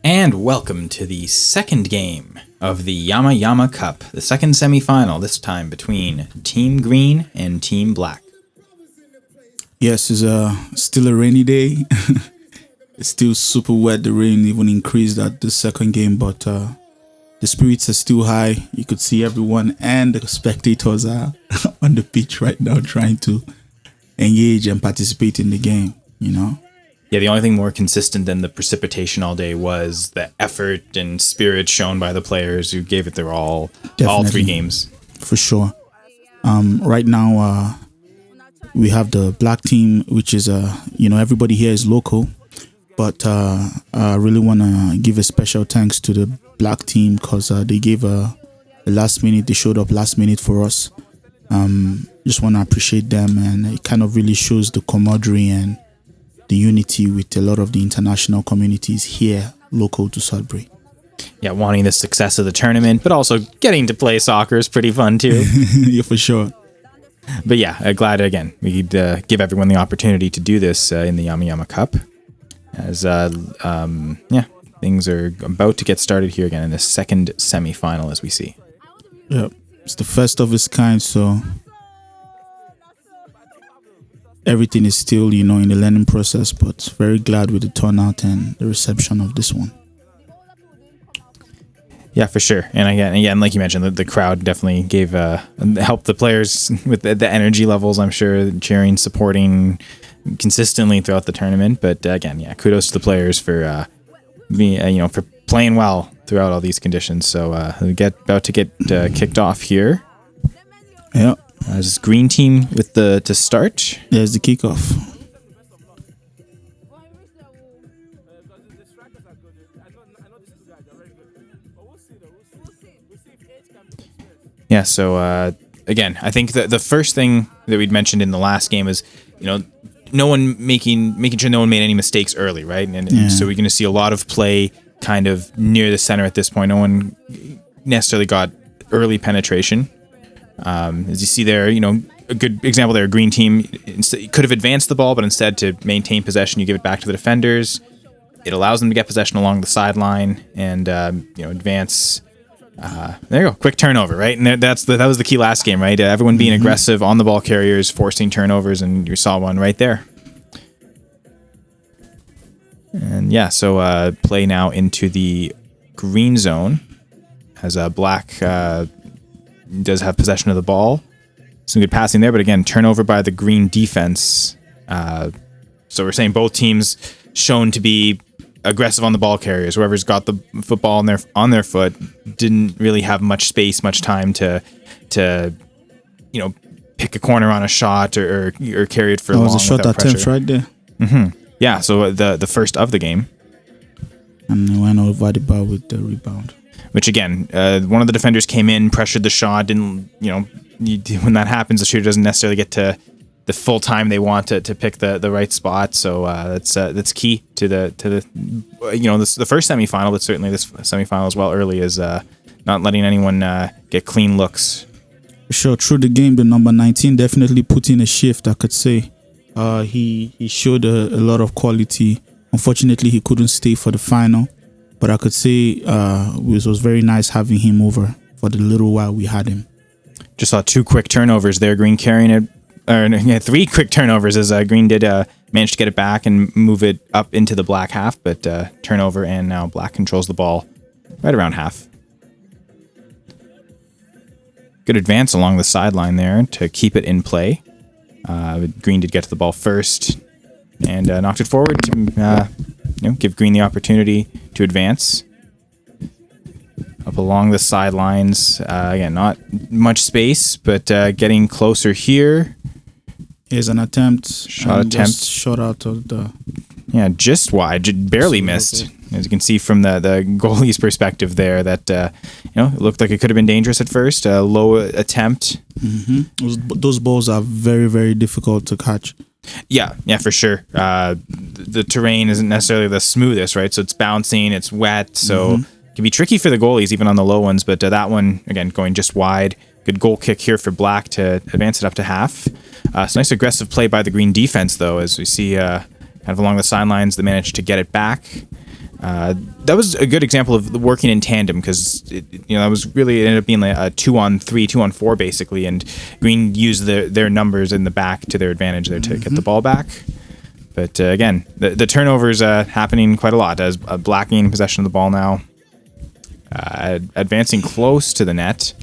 And welcome to the second game of the NYAMA Cup, the second semi-final, this time between Team Green and Team Black. Yes, it's still a rainy day. It's still super wet. The rain even increased at the second game, but the spirits are still high. You could see everyone and the spectators are on the pitch right now trying to engage and participate in the game, you know? Yeah, the only thing more consistent than the precipitation all day was the effort and spirit shown by the players who gave it their all three games. For sure. Right now, we have the black team, which is, everybody here is local. But I really want to give a special thanks to the black team because they gave a last minute. They showed up last minute for us. Just want to appreciate them, and it kind of really shows the camaraderie and the unity with a lot of the international communities here local to Sudbury. Yeah, wanting the success of the tournament, but also getting to play soccer is pretty fun too. Yeah, for sure. But yeah, glad again we could give everyone the opportunity to do this in the NYAMA Cup. As things are about to get started here again in the second semi-final, as we see. Yeah, it's the first of its kind, so everything is still, in the learning process, but very glad with the turnout and the reception of this one. Yeah, for sure. And again, like you mentioned, the crowd definitely helped the players with the energy levels, I'm sure, cheering, supporting consistently throughout the tournament. But again, kudos to the players for for playing well throughout all these conditions. So about to get kicked off here. Yeah. As green team with to start. There's the kickoff. Yeah, so again, I think that the first thing that we'd mentioned in the last game is, no one making sure no one made any mistakes early, right? And so we're going to see a lot of play kind of near the center at this point. No one necessarily got early penetration. As you see there, a good example there, a green team could have advanced the ball, but instead to maintain possession, you give it back to the defenders. It allows them to get possession along the sideline and, advance. There you go. Quick turnover, right? And that was the key last game, right? Everyone being aggressive on the ball carriers, forcing turnovers, and you saw one right there. And so play now into the green zone as Black does have possession of the ball. Some good passing there, but again, turnover by the green defense. So we're saying both teams shown to be aggressive on the ball carriers. Whoever's got the football on their foot didn't really have much space, much time to pick a corner on a shot or carry it for long. That was a shot attempt right there. Mm-hmm. Yeah, so the first of the game. And they went over the bar with the rebound. Which again, one of the defenders came in, pressured the shot, didn't, when that happens, the shooter doesn't necessarily get to the full time they want to pick the right spot. So that's key to the first semifinal, but certainly this semifinal as well early is not letting anyone get clean looks. Sure, through the game, the number 19 definitely put in a shift, I could say. He showed a lot of quality. Unfortunately, he couldn't stay for the final, but I could say it was very nice having him over for the little while we had him. Just saw 2 quick turnovers there, Green carrying it. 3 quick turnovers as Green did manage to get it back and move it up into the Black half, but turnover, and now Black controls the ball right around half. Good advance along the sideline there to keep it in play. Green did get to the ball first and knocked it forward to give Green the opportunity to advance. Up along the sidelines, again, not much space, but getting closer here. Here's an attempt. Shot out of the... Yeah, just wide, barely missed. As you can see from the goalie's perspective there, that it looked like it could have been dangerous at first. A low attempt. Mm-hmm. Those balls are very, very difficult to catch. Yeah, for sure. The terrain isn't necessarily the smoothest, right? So it's bouncing, it's wet, so it can be tricky for the goalies, even on the low ones. But that one, again, going just wide. Good goal kick here for Black to advance it up to half. It's nice aggressive play by the Green defense, though, as we see kind of along the sidelines, they managed to get it back. That was a good example of working in tandem because that was really, it ended up being like a 2-on-3, 2-on-4 basically, and Green used their numbers in the back to their advantage there to get the ball back. But again, the turnovers happening quite a lot as Black gaining possession of the ball now, advancing close to the net.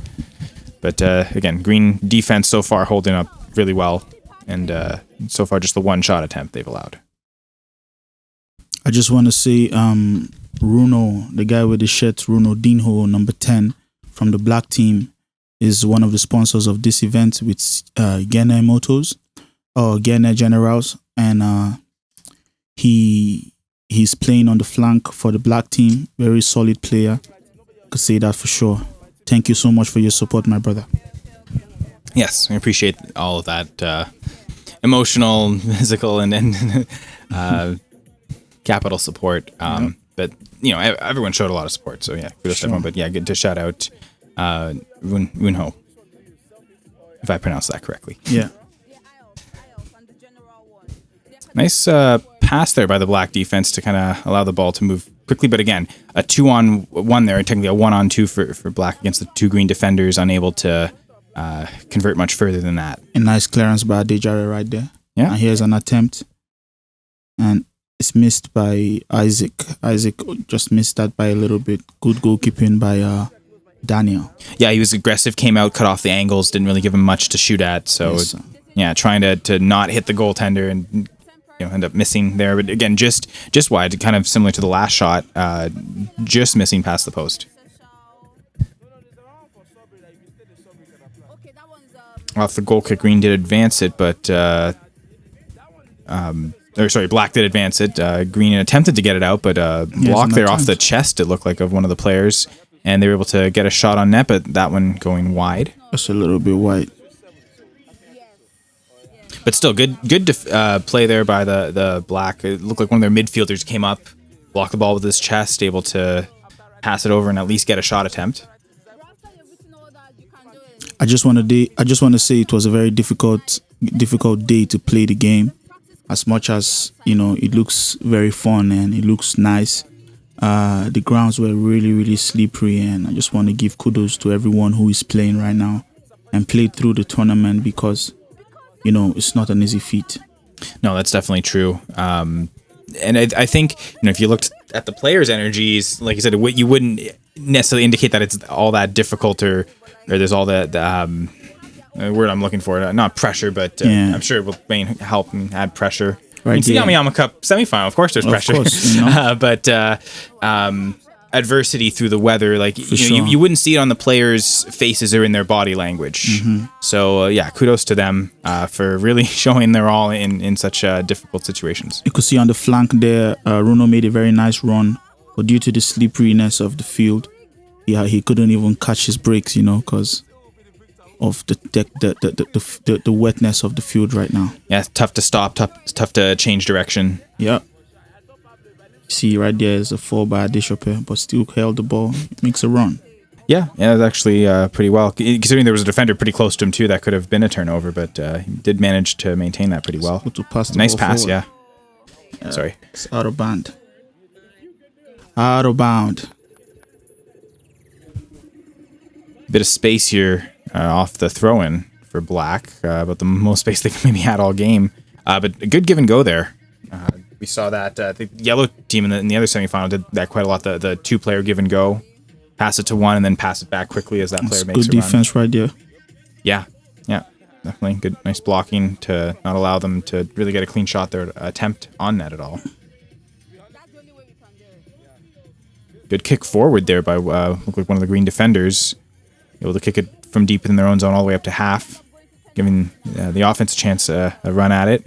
But again, Green defense so far holding up really well, and so far just the one shot attempt they've allowed. I just want to say, Bruno, the guy with the shirt, Ronaldinho, number 10, from the Black team, is one of the sponsors of this event with Ghana Motors, or Ghana Generals, and he's playing on the flank for the Black team. Very solid player. I could say that for sure. Thank you so much for your support, my brother. Yes, I appreciate all of that emotional, physical, and capital support. But everyone showed a lot of support, so yeah, kudos to everyone. But yeah, good to shout out Wunho, if I pronounced that correctly. Yeah. Nice pass there by the Black defense to kind of allow the ball to move quickly. But again, a 2-on-1 there, technically a 1-on-2 for Black against the two Green defenders, unable to convert much further than that. A nice clearance by Dejare right there. Yeah. And here's an attempt. And it's missed by Isaac. Isaac just missed that by a little bit. Good goalkeeping by Daniel. Yeah, he was aggressive, came out, cut off the angles, didn't really give him much to shoot at. So, yes, trying to not hit the goaltender and end up missing there. But again, just wide, kind of similar to the last shot, just missing past the post. Off the goal kick, Green did advance it, but Black did advance it. Green attempted to get it out, but blocked there off the chest, it looked like, of one of the players, and they were able to get a shot on net, but that one going wide. Just a little bit wide. But still, good play there by the Black. It looked like one of their midfielders came up, blocked the ball with his chest, able to pass it over and at least get a shot attempt. I just want to say it was a very difficult day to play the game. As much as it looks very fun and it looks nice, the grounds were really, really slippery, and I just want to give kudos to everyone who is playing right now and played through the tournament, because it's not an easy feat. No, that's definitely true. And I think if you looked at the players' energies, like you said, you wouldn't necessarily indicate that it's all that difficult or there's all that word I'm looking for, not pressure, but I'm sure it will help and add pressure. Right, it's the NYAMA Cup semifinal, of course there's pressure. Of course, but adversity through the weather, like you wouldn't see it on the players' faces or in their body language. Mm-hmm. So kudos to them for really showing their all in such difficult situations. You could see on the flank there, Runo made a very nice run, but due to the slipperiness of the field, he couldn't even catch his breaks, because of the wetness of the field right now. Yeah, it's tough to stop, tough to change direction. Yeah. See, right there is a fall by Adeshope, but still held the ball, makes a run. Yeah, that's actually pretty well, considering there was a defender pretty close to him too. That could have been a turnover, but he did manage to maintain that pretty well. Nice pass, forward. Yeah. Sorry. It's out of bound. Out of bound. Bit of space here off the throw-in for Black, but the most space they maybe had all game. But a good give and go there. We saw that the yellow team in the other semifinal did that quite a lot. The two-player give and go, pass it to one and then pass it back quickly as that player makes a run. Good defense right there. Yeah, definitely good, nice blocking to not allow them to really get a clean shot there, attempt on net at all. Good kick forward there by looked like one of the Green defenders, able to kick it from deep in their own zone all the way up to half, giving the offense a chance a run at it.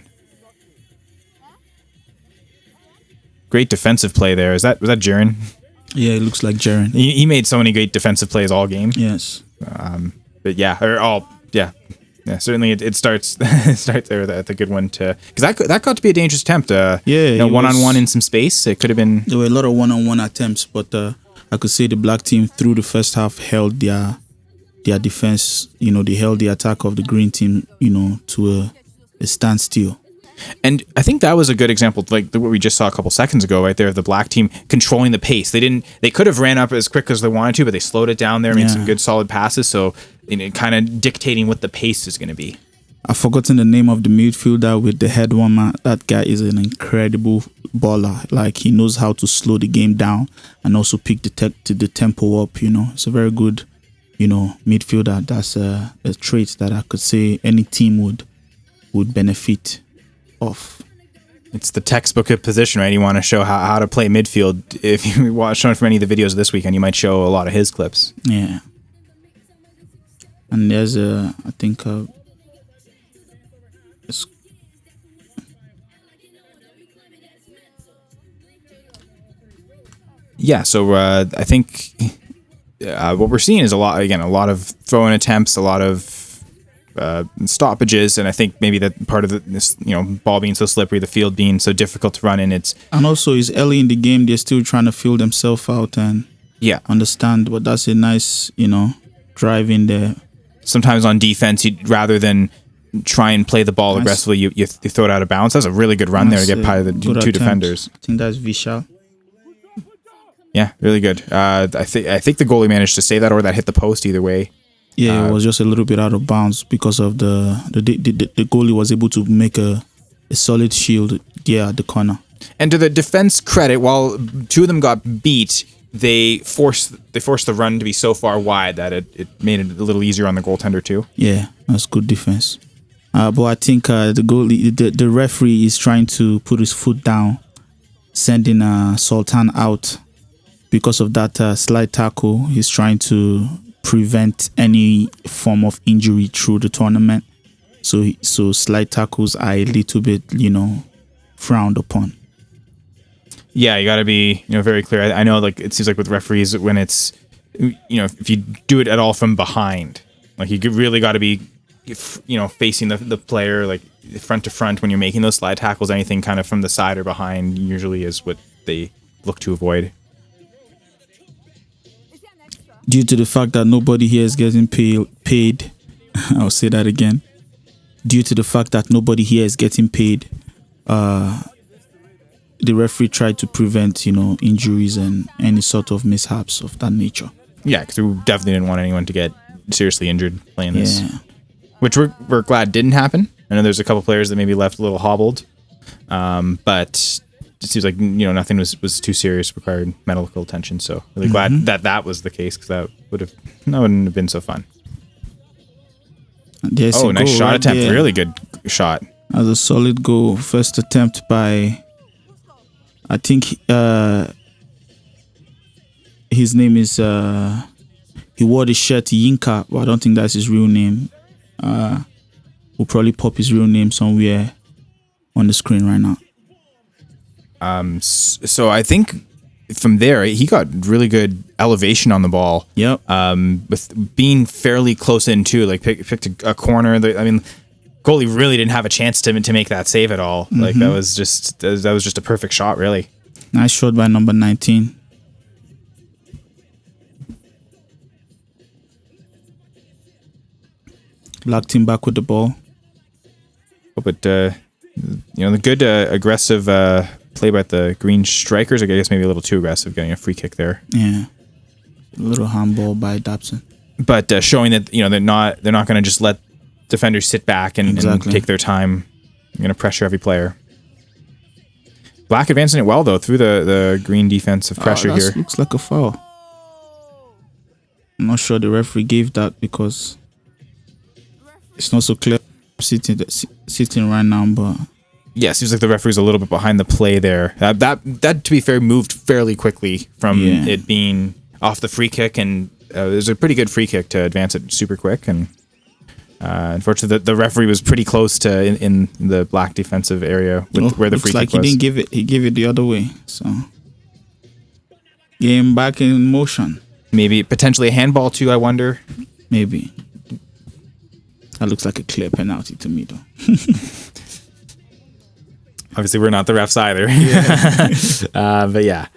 Great defensive play there. Was that Jaren? Yeah, it looks like Jaren. He made so many great defensive plays all game. Yes. But certainly it starts there with the good one to, because that got to be a dangerous attempt. One-on-one in some space. It could have been. There were a lot of one-on-one attempts, but I could say the Black team through the first half held their defense. They held the attack of the Green team, to a standstill. And I think that was a good example, like what we just saw a couple seconds ago, right there, the black team controlling the pace. They could have ran up as quick as they wanted to, but they slowed it down there, made some good solid passes. So, kind of dictating what the pace is going to be. I've forgotten the name of the midfielder with the head warmer. That guy is an incredible baller. Like, he knows how to slow the game down and also pick the tempo up. It's a very good, midfielder. That's a trait that I could say any team would benefit off. It's the textbook of position, right? You want to show how to play midfield. If you watch from any of the videos this weekend, you might show a lot of his clips. Yeah. And there's yeah, so I think what we're seeing is a lot of throw-in attempts, a lot of stoppages, and I think maybe that part of this, ball being so slippery, the field being so difficult to run in, and also it's early in the game. They're still trying to feel themselves out and understand. But that's a nice, drive in there. Sometimes on defense, rather than try and play the ball aggressively, you throw it out of bounds. That's a really good run there to get by the two defenders. I think that's Vishal. Yeah, really good. I think the goalie managed to save that, or that hit the post. Either way. Yeah, it was just a little bit out of bounds because of the goalie was able to make a solid shield at the corner. And to the defense credit, while two of them got beat, they forced the run to be so far wide that it made it a little easier on the goaltender too. Yeah, that's good defense. But I think the goalie, the referee is trying to put his foot down, sending Sultan out because of that slide tackle. He's trying to prevent any form of injury through the tournament. So slide tackles are a little bit, frowned upon. Yeah, you got to be, very clear. I know, like, it seems like with referees, when it's, if you do it at all from behind, like, you really got to be, facing the player, like, front to front when you're making those slide tackles. Anything kind of from the side or behind usually is what they look to avoid. Due to the fact that nobody here is getting paid, I'll say that again. Due to the fact that nobody here is getting paid, the referee tried to prevent, injuries and any sort of mishaps of that nature. Yeah, because we definitely didn't want anyone to get seriously injured playing this. Which we're glad didn't happen. I know there's a couple players that maybe left a little hobbled, but it seems like nothing was too serious, required medical attention. So really glad that was the case, because that wouldn't have been so fun. Nice shot attempt! There. Really good shot. As a solid goal, first attempt by, I think his name is he wore the shirt Yinka, but I don't think that's his real name. We'll probably pop his real name somewhere on the screen right now. So I think from there he got really good elevation on the ball. Yep. With being fairly close in too, like picked a corner. Goalie really didn't have a chance to make that save at all. Like that was just a perfect shot, really. Nice shot by number 19. Black team back with the ball. But the good aggressive play by the green strikers. I guess maybe a little too aggressive, getting a free kick there. Yeah, a little handball by Dobson. But showing that they're not going to just let defenders sit back and take their time. They're going to pressure every player. Black advancing it well though through the green defensive pressure here. Looks like a foul. I'm not sure the referee gave that because it's not so clear sitting right now, but yeah, seems like the referee's a little bit behind the play there. That to be fair moved fairly quickly from it being off the free kick, and it was a pretty good free kick to advance it super quick. And unfortunately, the referee was pretty close to in the black defensive area where the free kick was. He didn't give it. He gave it the other way. So game back in motion. Maybe potentially a handball too. I wonder. Maybe. That looks like a clear penalty to me, though. Obviously, we're not the refs either. Yeah. But yeah.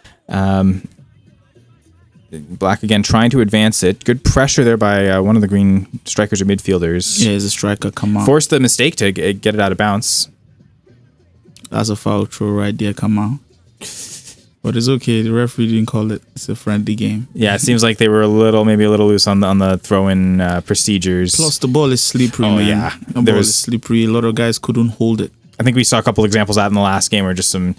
Black again trying to advance it. Good pressure there by one of the green strikers or midfielders. Yeah, as a striker, come on. Forced the mistake to get it out of bounds. That's a foul throw right there. Come on. But it's okay. The referee didn't call it. It's a friendly game. Yeah, it seems like they were maybe a little loose on the throw-in procedures. Plus, the ball is slippery, man. Yeah. The ball is slippery. A lot of guys couldn't hold it. I think we saw a couple examples of that in the last game where just some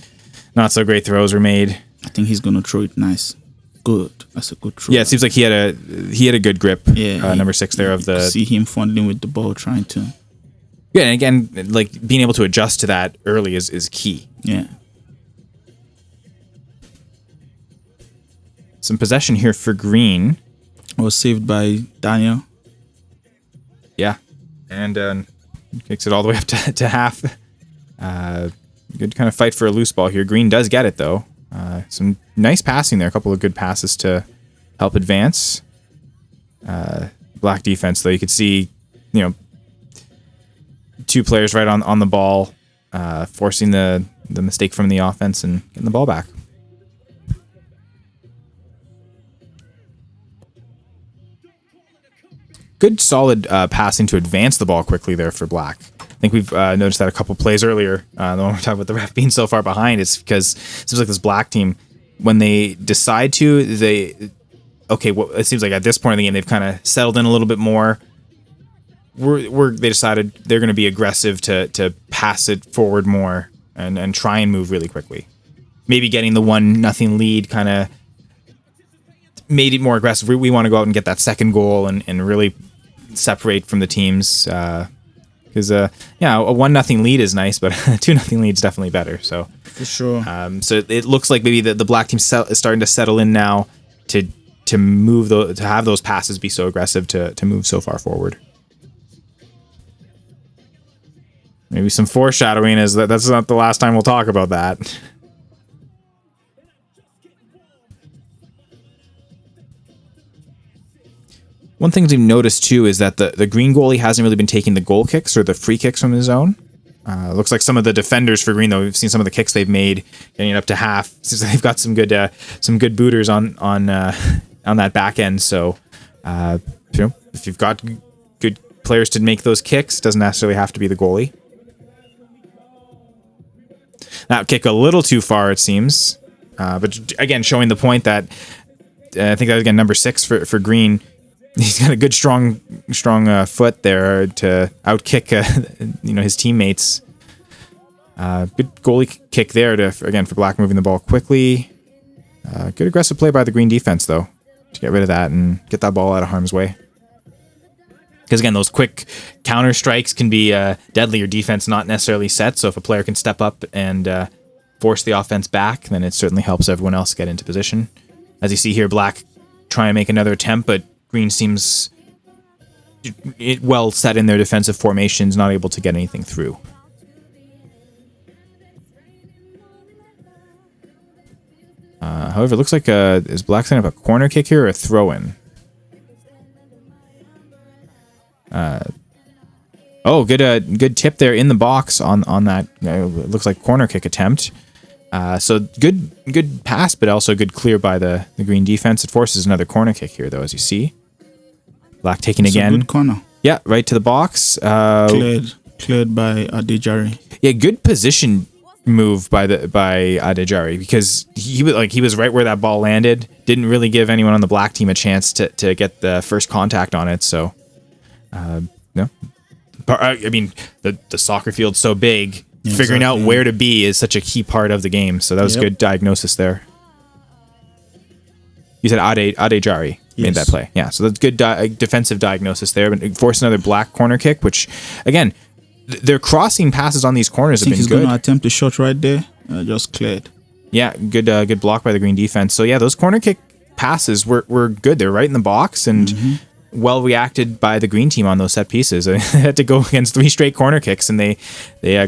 not so great throws were made. I think he's gonna throw it nice. Good. That's a good throw. Yeah, it seems like he had a good grip. Yeah, number 6 there of the. See him fondling with the ball, trying to. Yeah, and again, like being able to adjust to that early is key. Yeah. Some possession here for Green. Was saved by Daniel. Yeah, and kicks it all the way up to half. Good kind of fight for a loose ball here. Green does get it though. Some nice passing there. A couple of good passes to help advance. Black defense though. You could see, 2 players right on the ball, forcing the mistake from the offense and getting the ball back. Good solid passing to advance the ball quickly there for Black. I think we've noticed that a couple plays earlier. The one we're talking about the ref being so far behind, it's because it seems like this Black team, when they decide to, it seems like at this point in the game they've kind of settled in a little bit more. They decided they're going to be aggressive to pass it forward more and try and move really quickly. Maybe getting the 1-0 lead kind of made it more aggressive. We want to go out and get that second goal and really separate from the teams. Because a 1-0 lead is nice, but a 2-0 lead is definitely better. So for sure. So it looks like maybe the Black team is starting to settle in now to move to have those passes be so aggressive to move so far forward. Maybe some foreshadowing is that's not the last time we'll talk about that. One thing we've noticed too is that the Green goalie hasn't really been taking the goal kicks or the free kicks from the zone. Looks like some of the defenders for Green, though, we've seen some of the kicks they've made, getting it up to half. Seems like they've got some good booters on that back end. So, if you've got good players to make those kicks, doesn't necessarily have to be the goalie. That kick a little too far, it seems. But again, showing the point that I think that was again number 6 for Green. He's got a good strong foot there to outkick his teammates. Good goalie kick there for Black moving the ball quickly. Good aggressive play by the Green defense though to get rid of that and get that ball out of harm's way. Because again, those quick counter strikes can be deadly. Your defense not necessarily set, so if a player can step up and force the offense back, then it certainly helps everyone else get into position. As you see here, Black try and make another attempt, but Green seems well set in their defensive formations, not able to get anything through. However, it looks like is Black setting up a corner kick here or a throw-in? Good tip there in the box on that. It looks like corner kick attempt. So good pass, but also good clear by the Green defense. It forces another corner kick here, though, as you see. Black taking again. Good corner. Yeah, right to the box. Cleared by Adejari. Yeah, good position move by Adejari because he was right where that ball landed. Didn't really give anyone on the Black team a chance to get the first contact on it. So, no. I mean, the soccer field's so big. Yeah, figuring out where to be is such a key part of the game. So that was good diagnosis there. You said Adejari made that play. Yeah, so that's good defensive diagnosis there. But force another Black corner kick, which, again, their crossing passes on these corners have been good. He's going to attempt a shot right there. Just cleared. Yeah, good block by the Green defense. So, yeah, those corner kick passes were good. They're right in the box and well reacted by the Green team on those set pieces. They had to go against 3 straight corner kicks, and they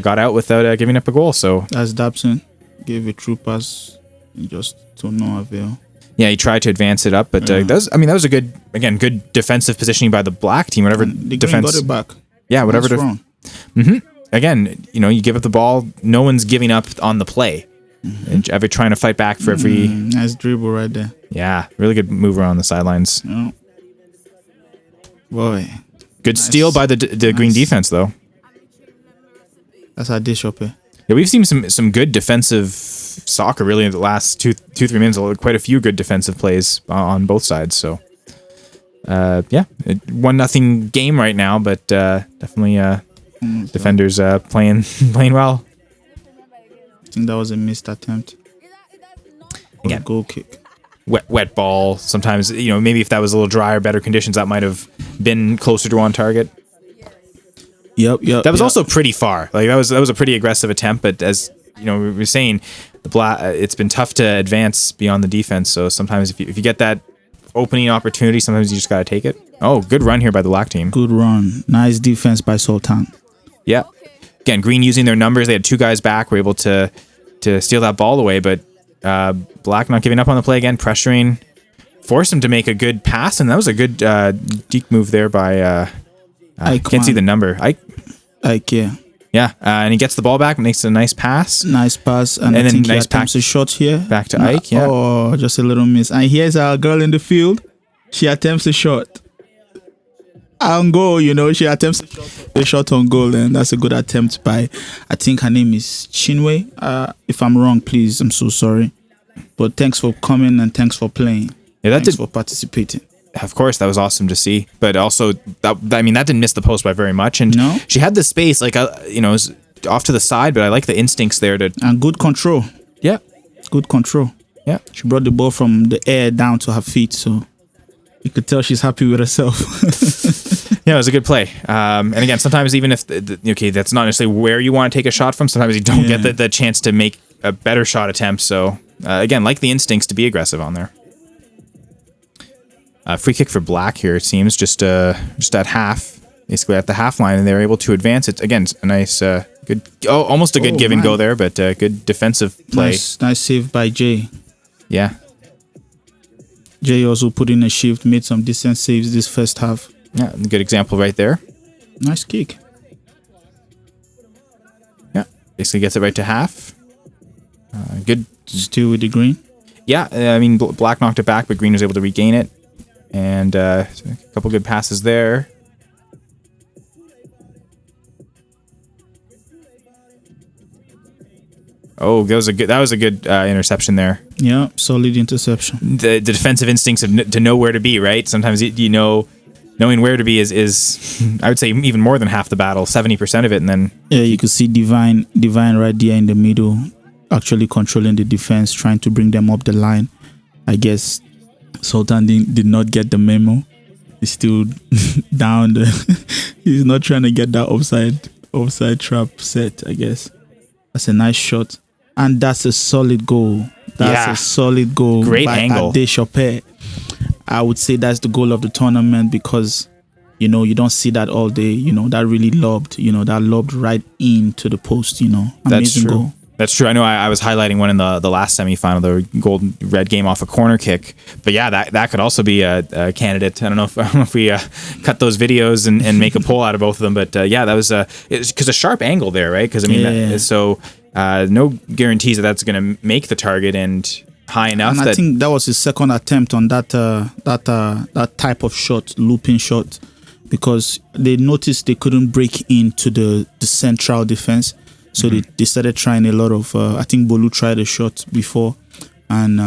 got out without giving up a goal. So as Dabson gave a true pass, just to no avail. Yeah, he tried to advance it up, but that was a good defensive positioning by the Black team. Whatever the defense Green got it back. Yeah, whatever. Wrong. Again, you give up the ball, no one's giving up on the play. And every trying to fight back for every nice dribble right there. Yeah, really good move around the sidelines. Oh. Boy. Good steal by the Green defense, though. That's our dish up here. Yeah, we've seen some good defensive soccer really in the last 3 minutes. Quite a few good defensive plays on both sides. So, 1-0 game right now, but definitely defenders playing well. I think that was a missed attempt. Again, goal kick. Wet ball. Sometimes, maybe if that was a little drier, better conditions, that might have been closer to on target. Yep. That was also pretty far. Like that was a pretty aggressive attempt, but as we were saying, it's been tough to advance beyond the defense. So sometimes if you get that opening opportunity, sometimes you just got to take it. Oh, good run here by the Black team. Good run. Nice defense by Sultan. Yeah. Again, Green using their numbers. They had 2 guys back, were able to steal that ball away, but Black not giving up on the play again, pressuring, forced him to make a good pass, and that was a good deke move there by I can't see the number. Ike, yeah. Yeah, and he gets the ball back, makes a nice pass. Nice pass, and I then think nice he attempts a shot here. Back to Ike, yeah. Oh, just a little miss. And here's our girl in the field. She attempts a shot. On goal, she attempts a shot on goal, and that's a good attempt by, I think her name is Chinwe. If I'm wrong, please, I'm so sorry. But thanks for coming and thanks for playing. Yeah, thanks for participating. Of course, that was awesome to see. But also, that didn't miss the post by very much. And no? She had the space, it was off to the side, but I like the instincts there and good control. Yeah. Good control. Yeah. She brought the ball from the air down to her feet, so you could tell she's happy with herself. Yeah, it was a good play. And again, sometimes even if, that's not necessarily where you want to take a shot from, sometimes you don't get the chance to make a better shot attempt. So, again, like the instincts to be aggressive on there. Free kick for Black here, it seems, just at half, basically at the half line, and they're able to advance it. Again, a nice, good, almost a good give and go there, but good defensive play. Nice save by Jay. Yeah. Jay also put in a shift, made some decent saves this first half. Yeah, good example right there. Nice kick. Yeah, basically gets it right to half. Good. Still with the Green. Yeah, I mean, Black knocked it back, but Green was able to regain it. And a couple good passes there. Oh, that was a good interception there. Yeah, solid interception. The defensive instincts to know where to be, right? Sometimes knowing where to be is I would say even more than half the battle, 70% of it, and then you could see Divine right there in the middle, actually controlling the defense, trying to bring them up the line. I guess Sultan did not get the memo. He's still down. He's not trying to get that offside trap set, I guess. That's a nice shot. And that's a solid goal. That's a solid goal. Great angle. Ade Chopet. I would say that's the goal of the tournament because, you don't see that all day. That really lobbed, that lobbed right into the post, Amazing That's true. Goal. That's true. I know I was highlighting one in the last semifinal, the golden red game off a corner kick. But yeah, that could also be a candidate. I don't know if we cut those videos and make a poll out of both of them. But that was because a sharp angle there, right? Because no guarantees that's going to make the target and high enough. And I think that was his second attempt on that type of shot, looping shot, because they noticed they couldn't break into the central defense. So they started trying a lot of, I think Bolu tried a shot before, and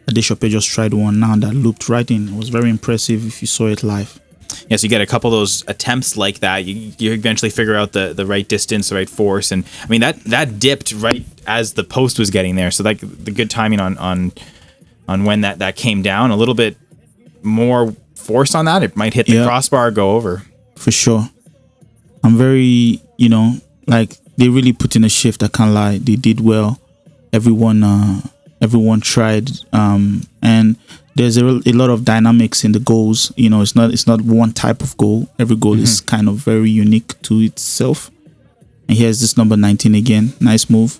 Adesope just tried one now that looped right in. It was very impressive if you saw it live. Yes, you get a couple of those attempts like that. You eventually figure out the right distance, the right force. And I mean, that dipped right as the post was getting there. So the good timing on when that came down, a little bit more force on that, it might hit the crossbar, go over. For sure. I'm very, they really put in a shift. I can't lie. They did well. Everyone tried. And there's a lot of dynamics in the goals. It's not one type of goal. Every goal is kind of very unique to itself. And here's this number 19 again. Nice move.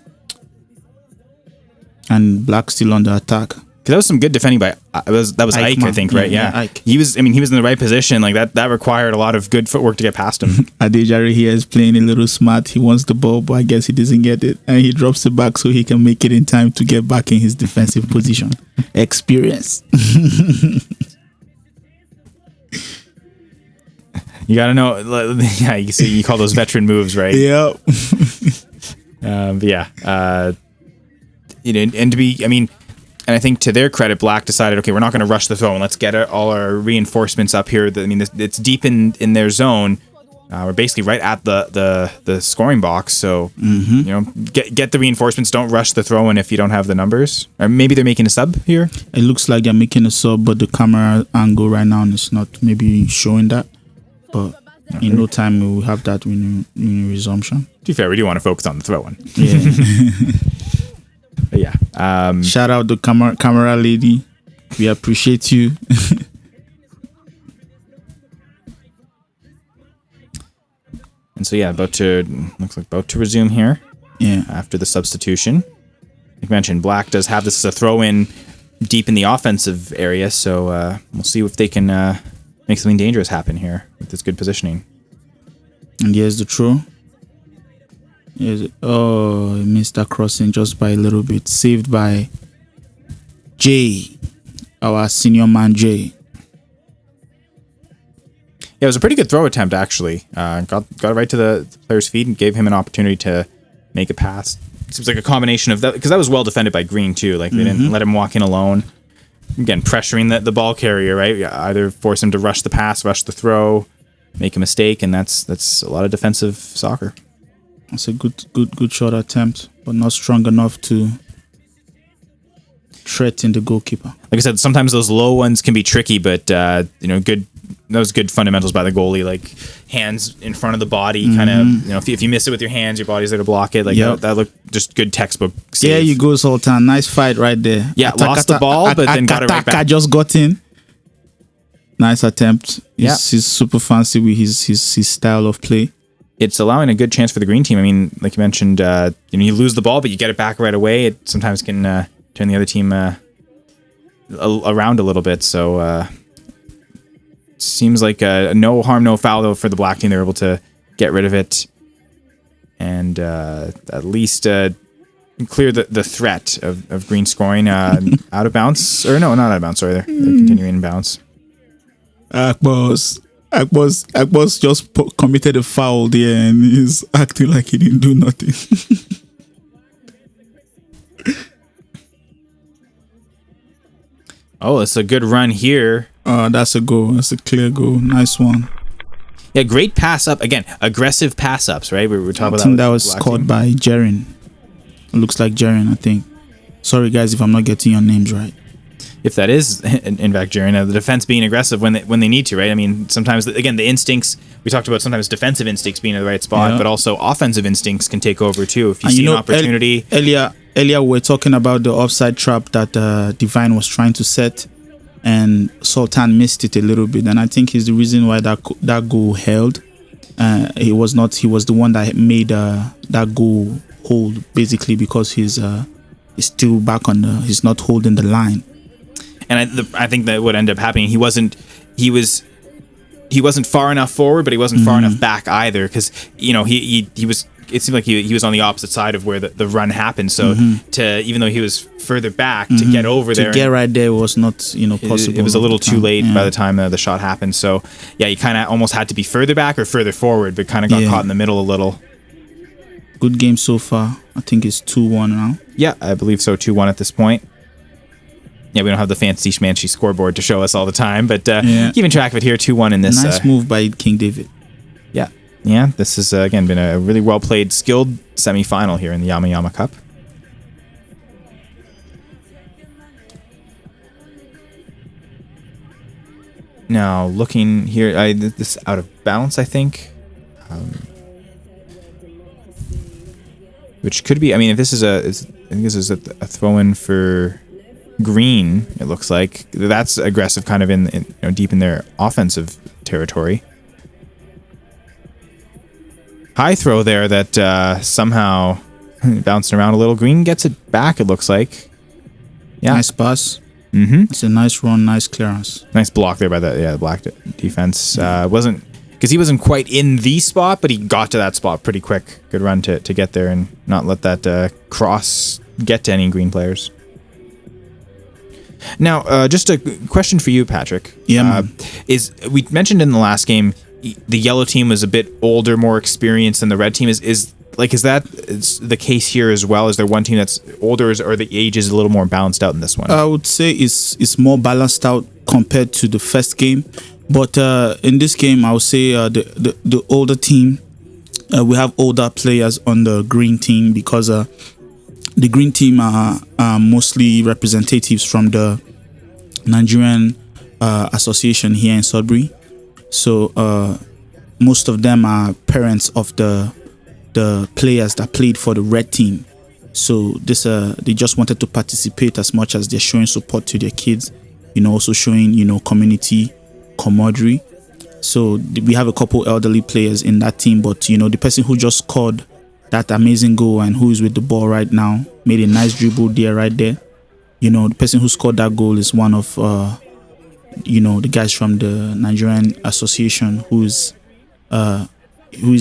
And Black still on the attack. That was some good defending by that was Ike, I think, right? Yeah. Ike. He was in the right position. Like that required a lot of good footwork to get past him. Adejare here is playing a little smart. He wants the ball, but I guess he doesn't get it, and he drops it back so he can make it in time to get back in his defensive position. Experience. You gotta know. Yeah, you call those veteran moves, right? Yep. But yeah, and to be, I mean, and I think to their credit, Black decided, okay, we're not going to rush the throw, and let's get all our reinforcements up here. I mean, it's deep in their zone. We're basically right at the scoring box, so get the reinforcements. Don't rush the throw in if you don't have the numbers. Or maybe they're making a sub here. It looks like they're making a sub, but the camera angle right now is not maybe showing that. But in no time we will have that in resumption. To be fair, we do want to focus on the throw in. Yeah. But yeah. Shout out the camera lady. We appreciate you. And so yeah, looks like about to resume here. Yeah. After the substitution. Like I mentioned, Black does have this as a throw in deep in the offensive area, so we'll see if they can make something dangerous happen here with this good positioning. And here's the throw. Oh, he missed that crossing just by a little bit. Saved by Jay, our senior man Jay. Yeah, it was a pretty good throw attempt, actually. Got it right to the player's feet and gave him an opportunity to make a pass. Seems like a combination of that, because that was well defended by Green, too. Like, they didn't let him walk in alone. Again, pressuring the ball carrier, right? Either force him to rush the pass, rush the throw, make a mistake, and that's a lot of defensive soccer. It's a good shot attempt, but not strong enough to threaten the goalkeeper. Like I said, sometimes those low ones can be tricky, but good. That was good fundamentals by the goalie, like hands in front of the body, kind of. If you miss it with your hands, your body's there to block it. Like that looked just good textbook save. There you go, Sultan. Nice fight right there. Yeah, lost the ball, but then got it right back. Just got in. Nice attempt. He's super fancy with his style of play. It's allowing a good chance for the Green team. I mean, like you mentioned, you lose the ball, but you get it back right away. It sometimes can turn the other team around a little bit. So seems like no harm, no foul though for the Black team. They're able to get rid of it and at least clear the threat of Green scoring out of bounds. Or no, not out of bounds. Sorry, they're continuing in bounds. Akbos just committed a foul there and he's acting like he didn't do nothing. Oh, it's a good run here. That's a goal. That's a clear goal. Nice one. Yeah, great pass up. Again, aggressive pass ups, right? We were talking about that. I think that was caught by Jaren. It looks like Jaren, I think. Sorry, guys, if I'm not getting your names right. If that is, in fact, Jaren, the defense being aggressive when they need to, right? I mean, sometimes, again, the instincts, we talked about sometimes defensive instincts being in the right spot, but also offensive instincts can take over too. If you see an opportunity. Earlier, we were talking about the offside trap that Divine was trying to set, and Sultan missed it a little bit. And I think is the reason why that goal held. He was the one that made that goal hold, basically, because he's still back he's not holding the line. And I think that would end up happening. He wasn't far enough forward, but he wasn't far enough back either, because he was. It seemed like he was on the opposite side of where the run happened. So even though he was further back to get over there, to get right there was not possible. It was a little too late by the time the shot happened. So yeah, you kind of almost had to be further back or further forward, but kind of got caught in the middle a little. Good game so far. I think it's 2-1 now. Yeah, I believe so. 2-1 at this point. Yeah, we don't have the fancy schmancy scoreboard to show us all the time, but keeping track of it here, 2-1 in this. Nice move by King David. Yeah, this has, again, been a really well-played, skilled semi-final here in the NYAMA Cup. Now, looking here, this out of bounds, I think. Which could be, I mean, if this is I think this is a throw-in for Green, it looks like. That's aggressive, kind of in deep in their offensive territory. High throw there that somehow bouncing around a little. Green gets it back, it looks like. Yeah. Nice pass. It's a nice run, nice clearance. Nice block there by the Black defense. Because he wasn't quite in the spot, but he got to that spot pretty quick. Good run to get there and not let that cross get to any Green players. Now, just a question for you, Patrick. Yeah. We mentioned in the last game the yellow team was a bit older, more experienced than the red team. Is is that the case here as well? Is there one team that's older, or the age is a little more balanced out in this one? I would say it's more balanced out compared to the first game, but in this game, I would say the older team, we have older players on the green team, because the green team are mostly representatives from the Nigerian association here in Sudbury. So most of them are parents of the players that played for the red team. So this they just wanted to participate as much as they're showing support to their kids, also showing community camaraderie. So we have a couple elderly players in that team, but the person who just scored that amazing goal and who is with the ball right now made a nice dribble there, right there. The person who scored that goal is one of the guys from the Nigerian association who is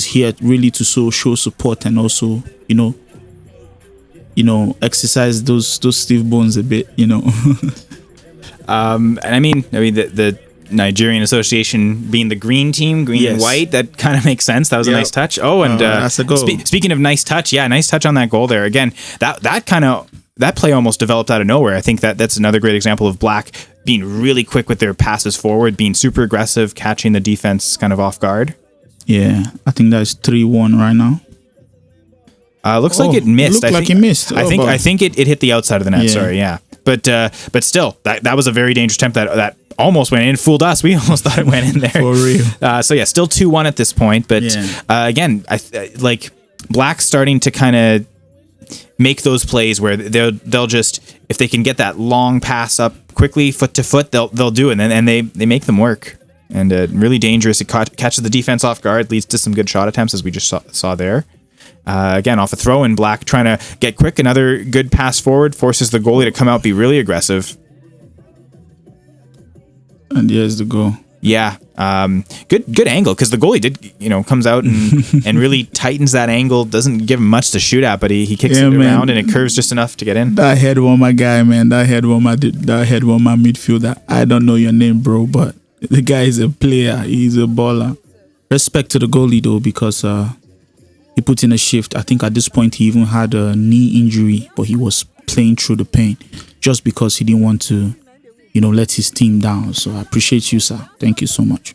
here really to show support and also exercise those stiff bones a bit. And I mean the Nigerian association being the green team, green and white, that kind of makes sense. That was a nice touch. Oh, and that's a goal. Speaking of nice touch, nice touch on that goal there. Again, that play almost developed out of nowhere. I think that's another great example of Black being really quick with their passes forward, being super aggressive, catching the defense kind of off guard. Yeah, I think that's 3-1 right now. Looks like it missed. It missed. I think it hit the outside of the net. Yeah. Sorry, yeah. But still, that was a very dangerous attempt that almost went in. Fooled us. We almost thought it went in there. For real. So yeah, still 2-1 at this point. But again, like Black starting to kind of make those plays where they'll just, if they can get that long pass up quickly, foot to foot, they'll do it, and they make them work. And really dangerous. It catches the defense off guard, leads to some good shot attempts, as we just saw there. Again, off a throw in, Black trying to get quick. Another good pass forward forces the goalie to come out, be really aggressive. And here's the goal. Yeah, good angle, because the goalie did, comes out and really tightens that angle. Doesn't give him much to shoot at, but he kicks it around and it curves just enough to get in. That head warmer guy, man. That head warmer midfielder. I don't know your name, bro, but the guy is a player. He's a baller. Respect to the goalie though, because he put in a shift. I think at this point he even had a knee injury, but he was playing through the pain just because he didn't want to, let his team down. So I appreciate you, sir. Thank you so much.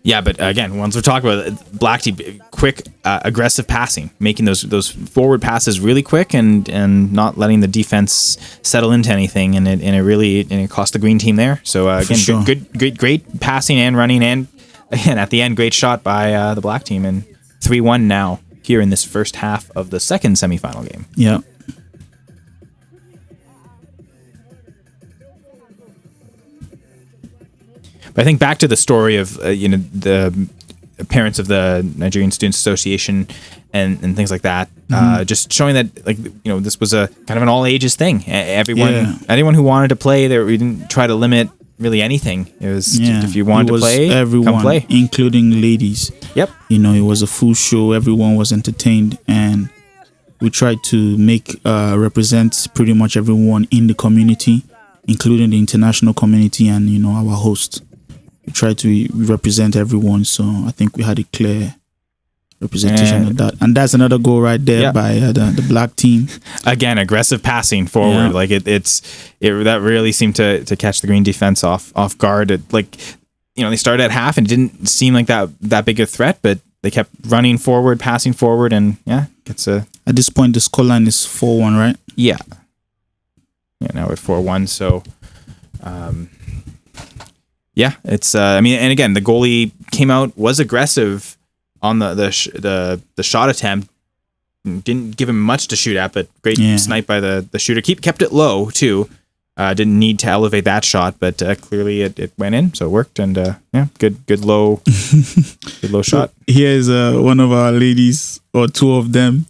Yeah, but again, once we're talking about it, Black team, quick, aggressive passing, making those forward passes really quick and not letting the defense settle into anything, and it cost the green team there. So again, sure. Great passing and running, and at the end, great shot by the Black team, and 3-1 now here in this first half of the second semifinal game. Yeah. But I think back to the story of the parents of the Nigerian Students Association and things like that, just showing that this was a kind of an all ages thing. Anyone who wanted to play, we didn't try to limit really anything. It was if you wanted to play, everyone, come play, including ladies. Yep. It was a full show. Everyone was entertained, and we tried to represent pretty much everyone in the community, including the international community and our host. We tried to represent everyone, so I think we had a clear representation of that. And that's another goal right there by the Black team. Again, aggressive passing forward, like that really seemed to catch the green defense off guard. They started at half and it didn't seem like that big a threat, but they kept running forward, passing forward, and it's a. At this point, the scoreline is 4-1, right? Yeah. Yeah, now we're 4-1, so. It's and again, the goalie came out, was aggressive on the shot attempt. Didn't give him much to shoot at, but great snipe by the shooter. Kept it low too. Didn't need to elevate that shot, but clearly it went in, so it worked. And good low, good low shot. Here is one of our ladies, or two of them,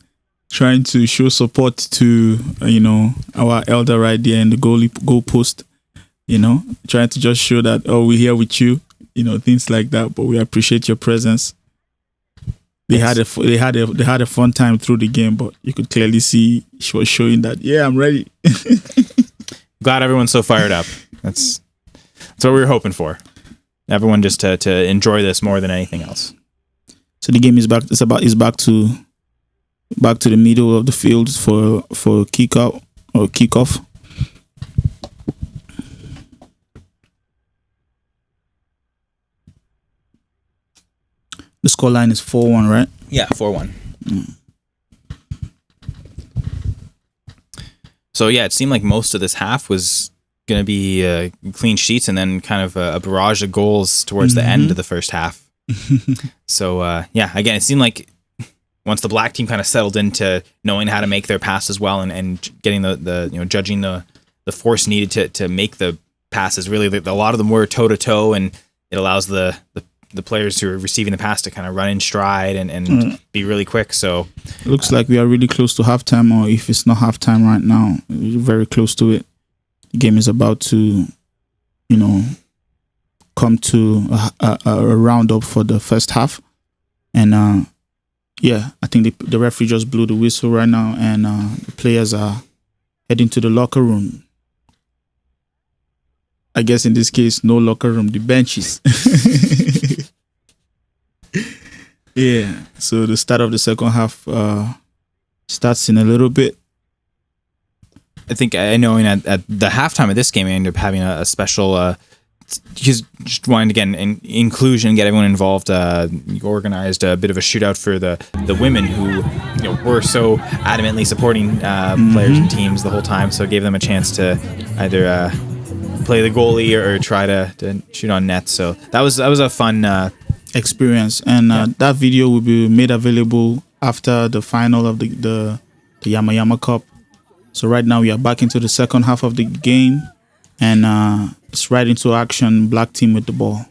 trying to show support to our elder right there in the goal post. Trying to just show that, we're here with you, things like that. But we appreciate your presence. They had a fun time through the game, but you could clearly see she was showing that, I'm ready. Glad everyone's so fired up. That's what we were hoping for. Everyone just to enjoy this more than anything else. So the game is back. It's back to back to the middle of the field for kick out or kickoff. The scoreline is 4-1, right? Yeah, 4-1. So yeah, it seemed like most of this half was going to be clean sheets, and then kind of a barrage of goals towards the end of the first half. So yeah, again, it seemed like once the black team kind of settled into knowing how to make their passes well and getting the judging the force needed to make the passes, really a lot of them were toe to toe, and it allows the players who are receiving the pass to kind of run in stride and be really quick. So it looks like we are really close to halftime, or if it's not halftime right now, we're very close to it. The game is about to, come to a roundup for the first half. And yeah, I think the referee just blew the whistle right now, and the players are heading to the locker room. I guess in this case, no locker room, the benches. Yeah, so the start of the second half starts in a little bit. I think I know at the halftime of this game, I ended up having a special, just wanting to get inclusion, get everyone involved. Organized a bit of a shootout for the women who were so adamantly supporting players and teams the whole time. So it gave them a chance to either play the goalie or try to shoot on net. So that was a fun experience, and that video will be made available after the final of the NYAMA Cup. So right now we are back into the second half of the game, and it's right into action. Black team with the ball.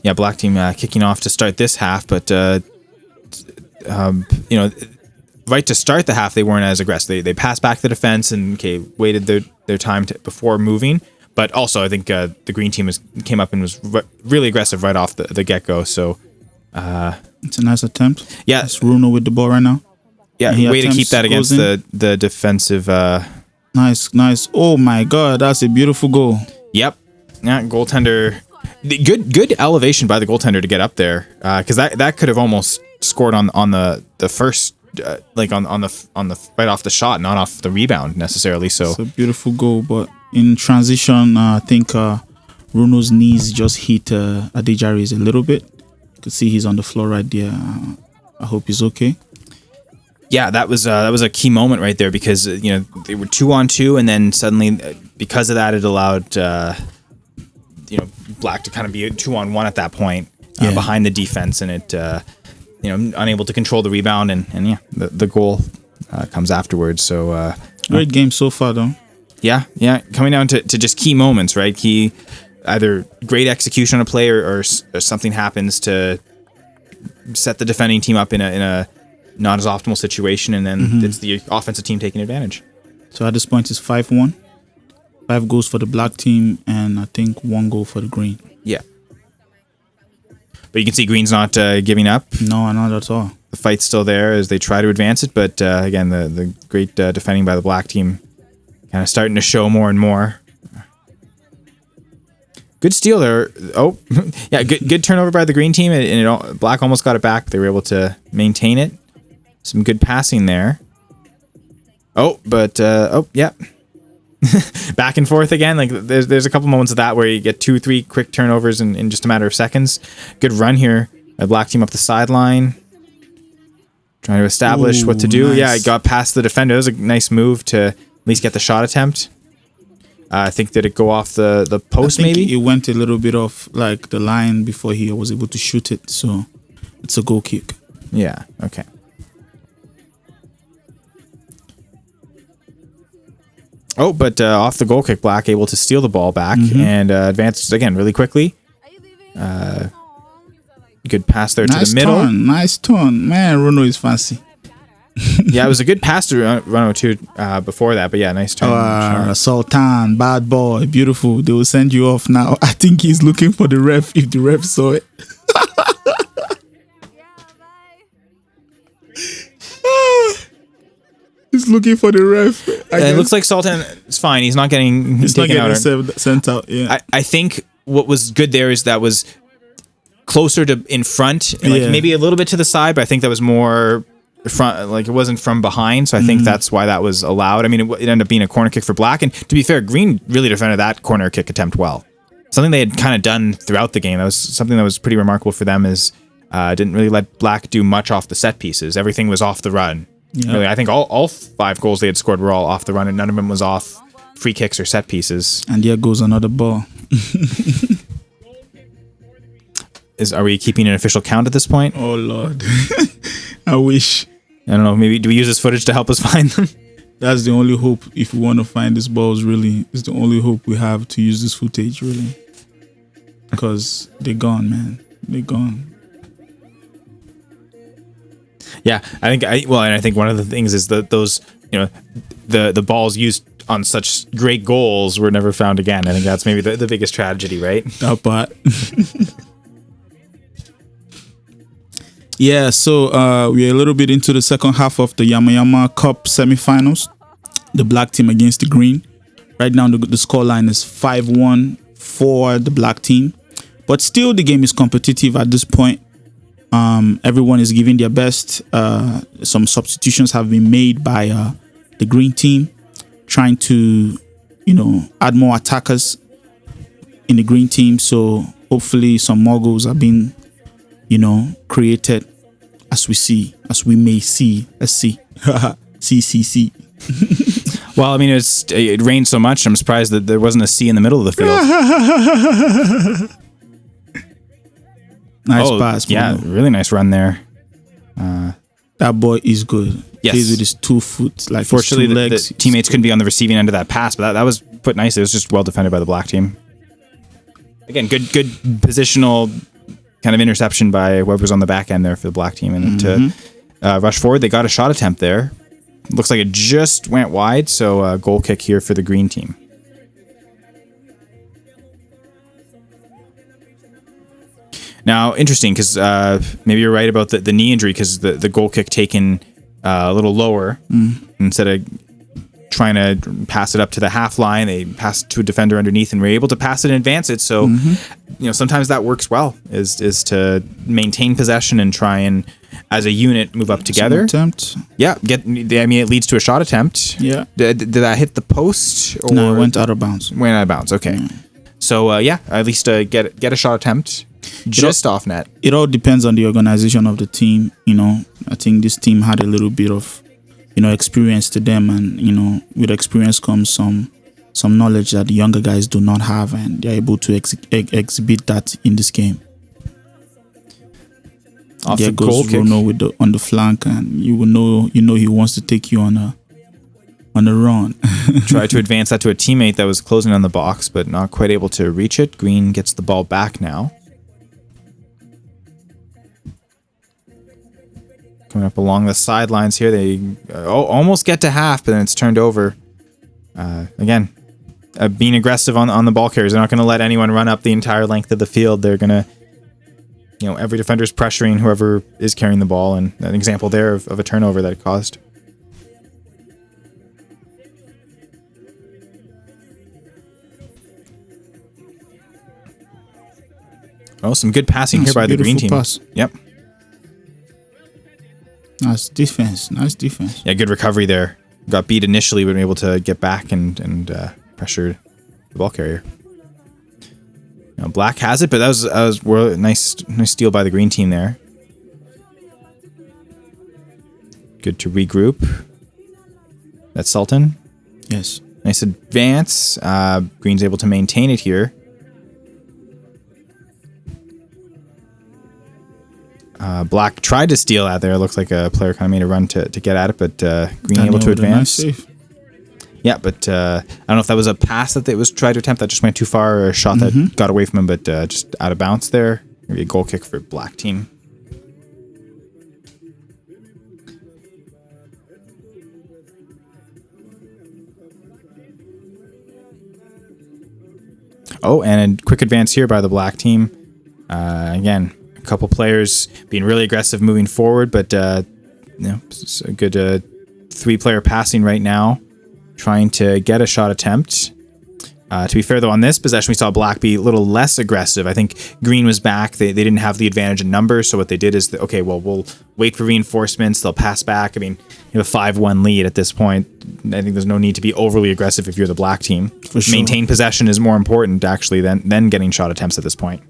Yeah, black team kicking off to start this half, but right to start the half they weren't as aggressive. They passed back the defense and waited their time before moving. But also, I think the green team came up and was really aggressive right off the get-go. So it's a nice attempt. Yeah, it's Bruno with the ball right now. Yeah, way to keep that against the defensive. Nice. Oh my God, that's a beautiful goal. Yep. Yeah, goaltender. Good elevation by the goaltender to get up there, because that could have almost scored on the first. On the right off the shot, not off the rebound necessarily. So it's a beautiful goal, but in transition, I think Bruno's knees just hit Adejari's a little bit. You can see he's on the floor right there. I hope he's okay. Yeah, that was a key moment right there, because they were 2-on-2, and then suddenly because of that, it allowed Black to kind of be 2-on-1 at that point behind the defense, and it. Unable to control the rebound, and the goal comes afterwards. So great game so far, though. Yeah, coming down to just key moments, right? Key, either great execution on a play or something happens to set the defending team up in a not as optimal situation, and then it's the offensive team taking advantage. So at this point, it's 5-1. 5 goals for the black team, and I think 1 goal for the green. Yeah. But you can see Green's not giving up. No, not at all. The fight's still there as they try to advance it, but again, the great defending by the black team kind of starting to show more and more. Good steal there. Oh, yeah, good turnover by the green team, and black almost got it back. They were able to maintain it. Some good passing there. Oh, but yeah. Back and forth again. Like there's a couple moments of that where you get 2-3 quick turnovers in just a matter of seconds. Good run here. A black team up the sideline, trying to establish what to do. Nice. Yeah, it got past the defender. It was a nice move to at least get the shot attempt. I think, did it go off the post? Maybe it went a little bit off like the line before he was able to shoot it. So it's a goal kick. Yeah. Okay. Oh, but off the goal kick, Black able to steal the ball back and advance again really quickly. Good pass there to the middle. Nice turn. Man, Runo is fancy. Yeah, it was a good pass to Runo too before that, but yeah, nice turn. Sultan, bad boy, beautiful. They will send you off now. I think he's looking for the ref if the ref saw it. He's looking for the ref. It looks like Sultan is fine. He's not getting sent out. Yeah. I think what was good there is that was closer to in front, and maybe a little bit to the side, but I think that was more it wasn't from behind, so I think that's why that was allowed. I mean, it ended up being a corner kick for Black, and to be fair, Green really defended that corner kick attempt well. Something they had kind of done throughout the game. That was something that was pretty remarkable for them. Is didn't really let Black do much off the set pieces. Everything was off the run. Yeah. Really, I think all 5 goals they had scored were all off the run, and none of them was off free kicks or set pieces. And there goes another ball. Are we keeping an official count at this point? Oh Lord, I wish. I don't know. Maybe do we use this footage to help us find them? That's the only hope if we want to find these balls. Really, it's the only hope we have to use this footage. Really, because they're gone, man. They're gone. Yeah, I think one of the things is that those, the balls used on such great goals were never found again. I think that's maybe the biggest tragedy, right? That part. Yeah, so we're a little bit into the second half of the NYAMA Cup semifinals. The Black team against the Green. Right now, the scoreline is 5-1 for the Black team. But still, the game is competitive at this point. Everyone is giving their best. Some substitutions have been made by the Green team, trying to, add more attackers in the Green team. So hopefully some more goals are being, created as we may see. Let's see. See. Well, I mean, it rained so much. I'm surprised that there wasn't a C in the middle of the field. Nice pass. Yeah, really nice run there. That boy is good. Yes. Plays with his 2 foot, like fortunately, his 2 legs. The teammates couldn't be on the receiving end of that pass, but that was put nicely. It was just well defended by the Black team. Again, good positional kind of interception by whoever's on the back end there for the Black team. And to rush forward, they got a shot attempt there. Looks like it just went wide, so a goal kick here for the Green team. Now, interesting, because maybe you're right about the knee injury, because the goal kick taken a little lower. Instead of trying to pass it up to the half line, they passed to a defender underneath and were able to pass it and advance it. So, sometimes that works well, is to maintain possession and try and, as a unit, move up together. Attempt. Yeah, it leads to a shot attempt. Yeah. Did that hit the post? Or No, it went out of bounds. Went out of bounds, okay. So, at least get a shot attempt just off net. It all depends on the organization of the team. I think this team had a little bit of, experience to them, and, with experience comes some knowledge that the younger guys do not have, and they're able to exhibit that in this game. Off there the goes goal kick. Bruno on the flank, and you will know he wants to take you on a run. Tried to advance that to a teammate that was closing on the box, but not quite able to reach it. Green gets the ball back now. Coming up along the sidelines here, they almost get to half, but then it's turned over. Again, being aggressive on the ball carriers. They're not going to let anyone run up the entire length of the field. They're going to, every defender's pressuring whoever is carrying the ball, and an example there of a turnover that it caused. Oh, some good passing here by the Green team. Pass. Yep. Nice defense. Yeah, good recovery there. Got beat initially, but able to get back and pressure the ball carrier. Black has it, but that was nice steal by the Green team there. Good to regroup. That's Sultan. Yes. Nice advance. Green's able to maintain it here. Black tried to steal out there. It looks like a player kind of made a run to get at it, but Green able to advance. Nice save. Yeah, but I don't know if that was a pass that was tried to attempt that just went too far, or a shot that got away from him, but just out of bounds there. Maybe a goal kick for Black team. Oh, and a quick advance here by the Black team. Again, a couple players being really aggressive moving forward, but it's a good 3-player passing right now, trying to get a shot attempt. To be fair, though, on this possession, we saw black be a little less aggressive. I think green was back. They didn't have the advantage in numbers, so what they did is, okay, well, we'll wait for reinforcements. They'll pass back. I mean, you have a 5-1 lead at this point. I think there's no need to be overly aggressive if you're the black team. For sure. Maintain possession is more important, actually, than getting shot attempts at this point.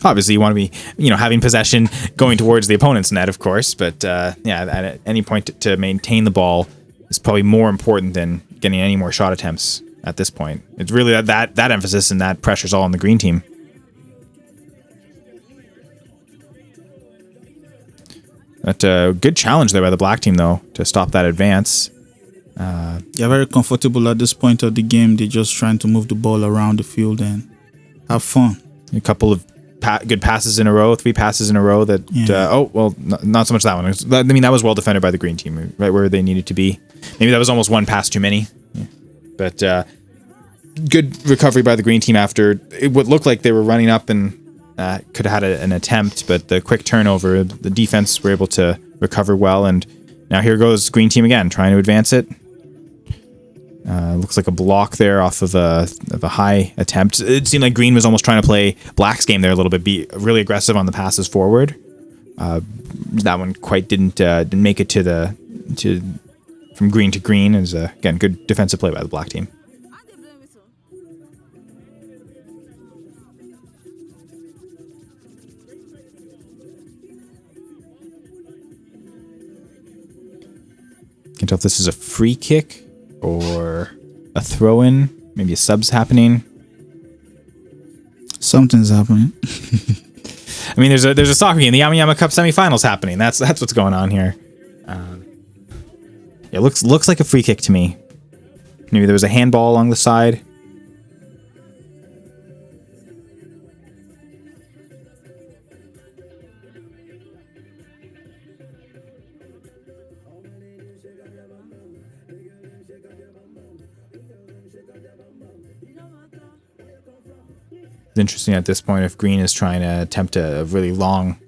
Obviously, you want to be, having possession going towards the opponent's net, of course. But, at any point to maintain the ball is probably more important than getting any more shot attempts at this point. It's really that emphasis and that pressure's all on the green team. But good challenge there by the black team, though, to stop that advance. They're very comfortable at this point of the game. They're just trying to move the ball around the field and have fun. A couple of good passes in a row, 3 passes in a row that, not so much that one. That was well defended by the green team, right where they needed to be. Maybe that was almost 1 pass too many. Yeah. But good recovery by the green team after it would look like they were running up and could have had an attempt, but the quick turnover, the defense were able to recover well, and now here goes green team again, trying to advance it. Looks like a block there off of a high attempt. It seemed like green was almost trying to play black's game there a little bit, be really aggressive on the passes forward. That one quite didn't make it from green to green. Is again good defensive play by the black team. Can't tell if this is a free kick or a throw-in. Maybe a sub's happening. Something's happening. I mean, there's a soccer game, the NYAMA Cup semifinals happening. That's what's going on here. It looks like a free kick to me. Maybe there was a handball along the side. It's interesting at this point if green is trying to attempt a really long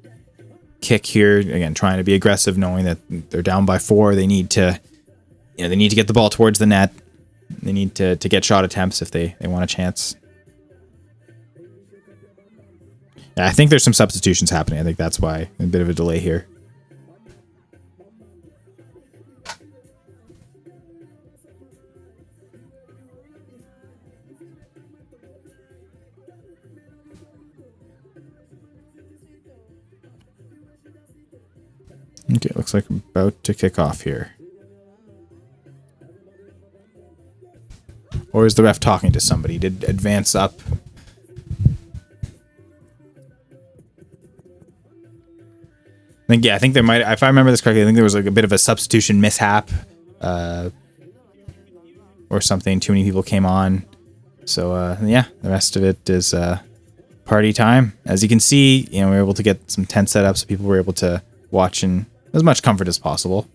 kick here. Again, trying to be aggressive, knowing that they're down by 4. They need to, they need to get the ball towards the net. They need to get shot attempts if they want a chance. Yeah, I think there's some substitutions happening. I think that's why a bit of a delay here. Okay, looks like I'm about to kick off here. Or is the ref talking to somebody? Did advance up? I think there might, if I remember this correctly, I think there was like a bit of a substitution mishap or something. Too many people came on. So, the rest of it is party time. As you can see, we were able to get some tent set up so people were able to watch in as much comfort as possible.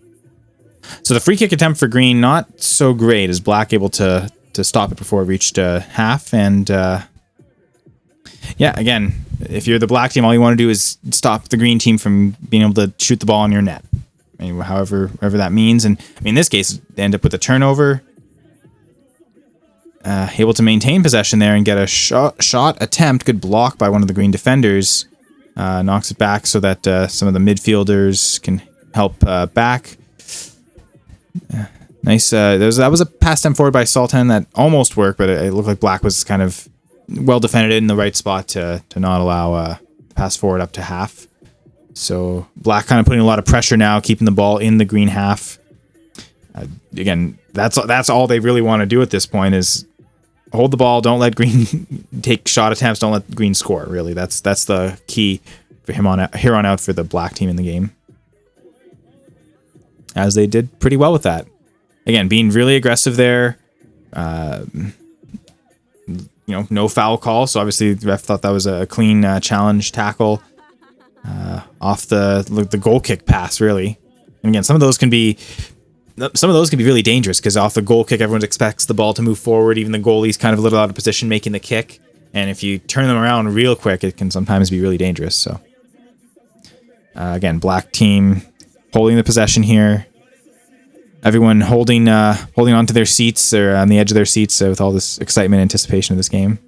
So the free kick attempt for green, not so great. Is black able to stop it before it reached half? And again, if you're the black team, all you want to do is stop the green team from being able to shoot the ball on your net. I mean, however that means. And I mean, in this case, they end up with a turnover. Able to maintain possession there and get a shot attempt. Good block by one of the green defenders. Knocks it back so that some of the midfielders can help back. Nice. That was a pass time forward by Sultan that almost worked, but it looked like black was kind of well defended in the right spot to not allow pass forward up to half. So black kind of putting a lot of pressure now, keeping the ball in the green half. Again, that's all they really want to do at this point is hold the ball. Don't let green take shot attempts. Don't let green score. Really, that's the key for him here on out for the black team in the game. As they did pretty well with that. Again, being really aggressive there. No foul call. So obviously the ref thought that was a clean challenge tackle off the goal kick pass. Really, and again, some of those can be really dangerous because off the goal kick, everyone expects the ball to move forward. Even the goalie's kind of a little out of position making the kick. And if you turn them around real quick, it can sometimes be really dangerous. So, again, black team holding the possession here. everyone holding on to their seats or on the edge of their seats with all this excitement, anticipation of this game,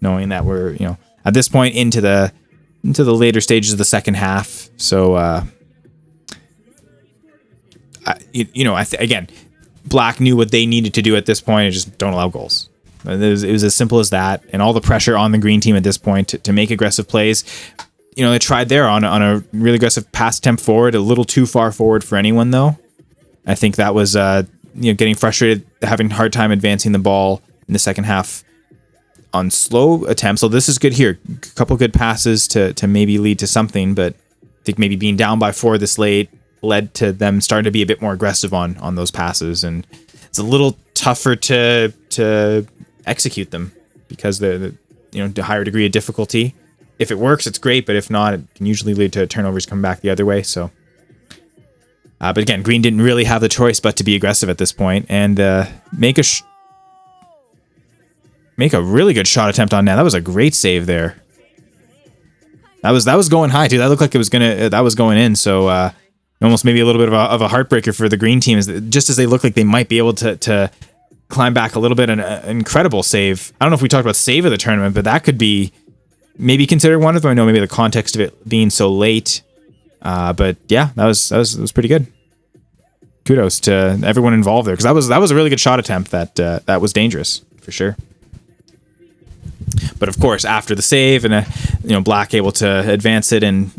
knowing that we're at this point into the later stages of the second half. So again, Black knew what they needed to do at this point and just don't allow goals. It was as simple as that, and all the pressure on the green team at this point to make aggressive plays. They tried there on a really aggressive pass attempt forward, a little too far forward for anyone though. I think that was getting frustrated, having a hard time advancing the ball in the second half on slow attempts. So this is good here. A couple good passes to maybe lead to something, but I think maybe being down by 4 this late led to them starting to be a bit more aggressive on those passes, and it's a little tougher to execute them because the higher degree of difficulty. If it works, it's great, but if not, it can usually lead to turnovers coming back the other way. So, but again, Green didn't really have the choice but to be aggressive at this point and make a really good shot attempt on net. That was a great save there. That was going high too. That looked like that was going in. So almost maybe a little bit of a heartbreaker for the Green team is that just as they look like they might be able to climb back a little bit, an incredible save. I don't know if we talked about save of the tournament, but that could be maybe considered one of them. I know maybe the context of it being so late, but yeah, that was pretty good. Kudos to everyone involved there, because that was a really good shot attempt that was dangerous for sure. But of course, after the save and Black able to advance it and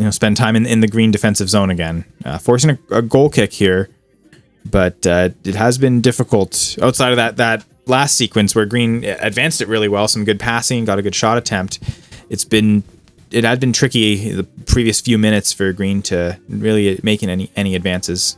spend time in the Green defensive zone again, forcing a goal kick here. But it has been difficult outside of that last sequence where Green advanced it really well, some good passing, got a good shot attempt. It had been tricky the previous few minutes for Green to really making any advances.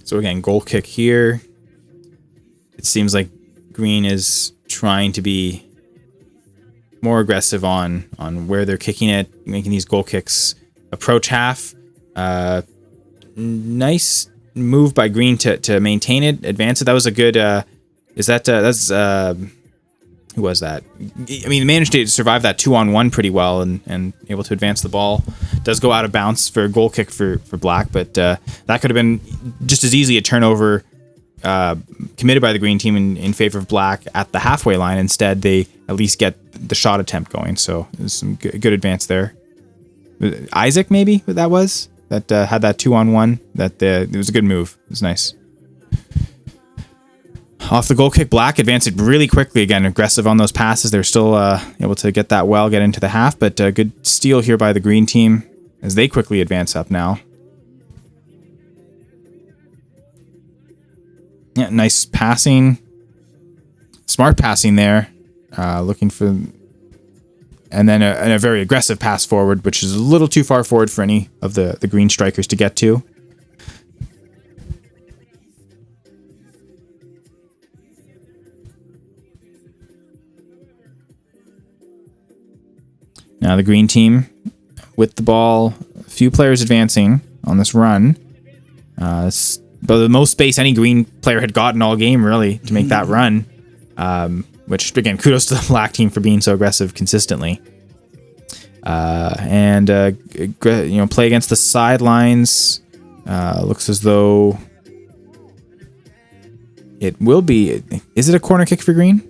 So again, goal kick here. It seems like Green is trying to be more aggressive on where they're kicking it, making these goal kicks approach half. Nice move by Green to maintain it, advance it. That was a good. Who was that? I mean, managed to survive that 2-on-1 pretty well and able to advance the ball. Does go out of bounds for a goal kick for Black, but that could have been just as easily a turnover committed by the Green team in favor of Black at the halfway line. Instead, they at least get the shot attempt going. So there's some good advance there. Isaac, maybe that was that had that 2-on-1. It was a good move. It was nice. Off the goal kick, Black advanced it really quickly. Again, aggressive on those passes. They're still able to get that well, get into the half, but good steal here by the Green team as they quickly advance up now. Yeah, nice passing. Smart passing there. Looking for... And then a very aggressive pass forward, which is a little too far forward for any of the Green strikers to get to. Now the Green team with the ball, a few players advancing on this run. But the most space any Green player had gotten all game, really, to make that run. Which, again, kudos to the Black team for being so aggressive consistently. And play against the sidelines. Looks as though it will be... Is it a corner kick for Green?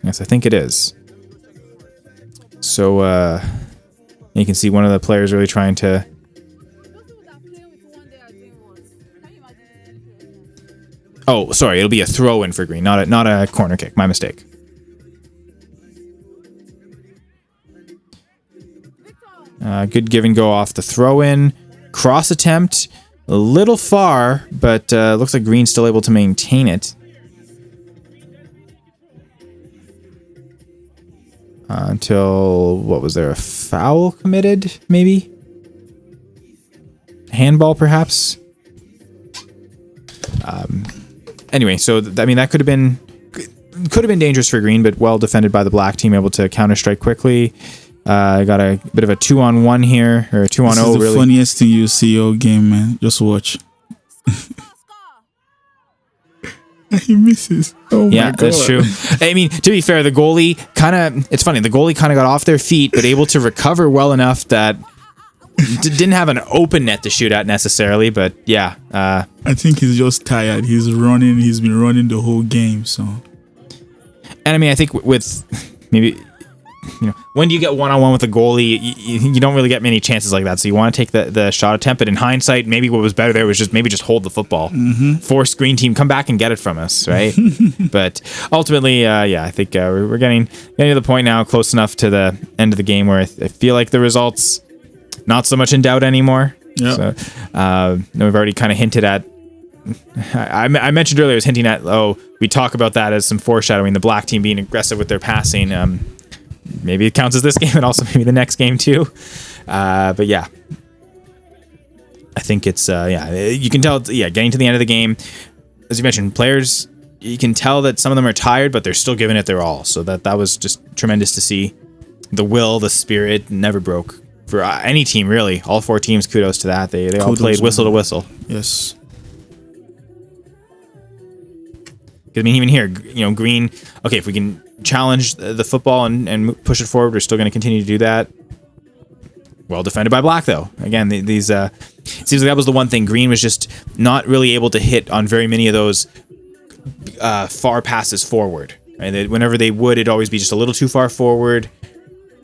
Yes, I think it is. So you can see one of the players really trying to... Oh, sorry, it'll be a throw-in for Green, not a corner kick. My mistake. Good give and go off the throw-in. Cross attempt, a little far, but looks like Green's still able to maintain it. Until, what was there, a foul committed, maybe? Handball, perhaps? Anyway, so, that could have been dangerous for Green, but well defended by the Black team, able to counter-strike quickly. Got a bit of a 2-on-1 here, or a 2-on-0 This is the really. funniest thing you see all game, man. Just watch. He misses. Oh Yeah, my God. that's true. I mean, to be fair, the goalie it's funny, the goalie kind of got off their feet, but able to recover well enough that didn't have an open net to shoot at necessarily, but yeah. I think he's just tired. He's been running the whole game, so. And I mean, I think with maybe, when you get one-on-one with a goalie, you don't really get many chances like that. So you want to take the shot attempt. But in hindsight, maybe what was better there was just hold the football, force green team come back and get it from us, right? But ultimately, I think we're getting to the point now, close enough to the end of the game where I feel like the results not so much in doubt anymore. Yeah. So we've already kind of hinted at. I mentioned earlier, I was hinting at, we talk about that as some foreshadowing, the black team being aggressive with their passing. Maybe it counts as this game and also maybe the next game too. But yeah, I think it's, you can tell, getting to the end of the game, as you mentioned, players, you can tell that some of them are tired, but they're still giving it their all. So that was just tremendous to see. The will, the spirit never broke for any team, really. All 4 teams, kudos to that. They all played whistle to whistle. Yes. I mean, even here, Green, okay, if we can challenge the football and push it forward, we're still going to continue to do that. Well defended by Black, though. Again, these it seems like that was the one thing. Green was just not really able to hit on very many of those far passes forward. Right? Whenever they would, it'd always be just a little too far forward,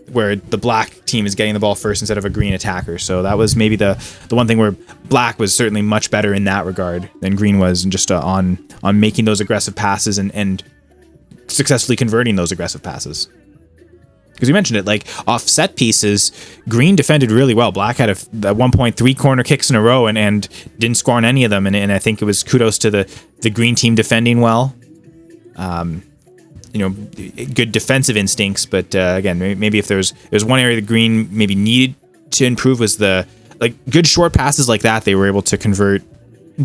where the Black team is getting the ball first instead of a Green attacker. So that was maybe the one thing where Black was certainly much better in that regard than Green was, and just on making those aggressive passes and successfully converting those aggressive passes. Because you mentioned it, like off set pieces, Green defended really well. Black had at one point 3 corner kicks in a row and didn't score on any of them. And I think it was kudos to the Green team defending well. Good defensive instincts, but again, maybe if there's one area the Green maybe needed to improve was the good short passes like that. They were able to convert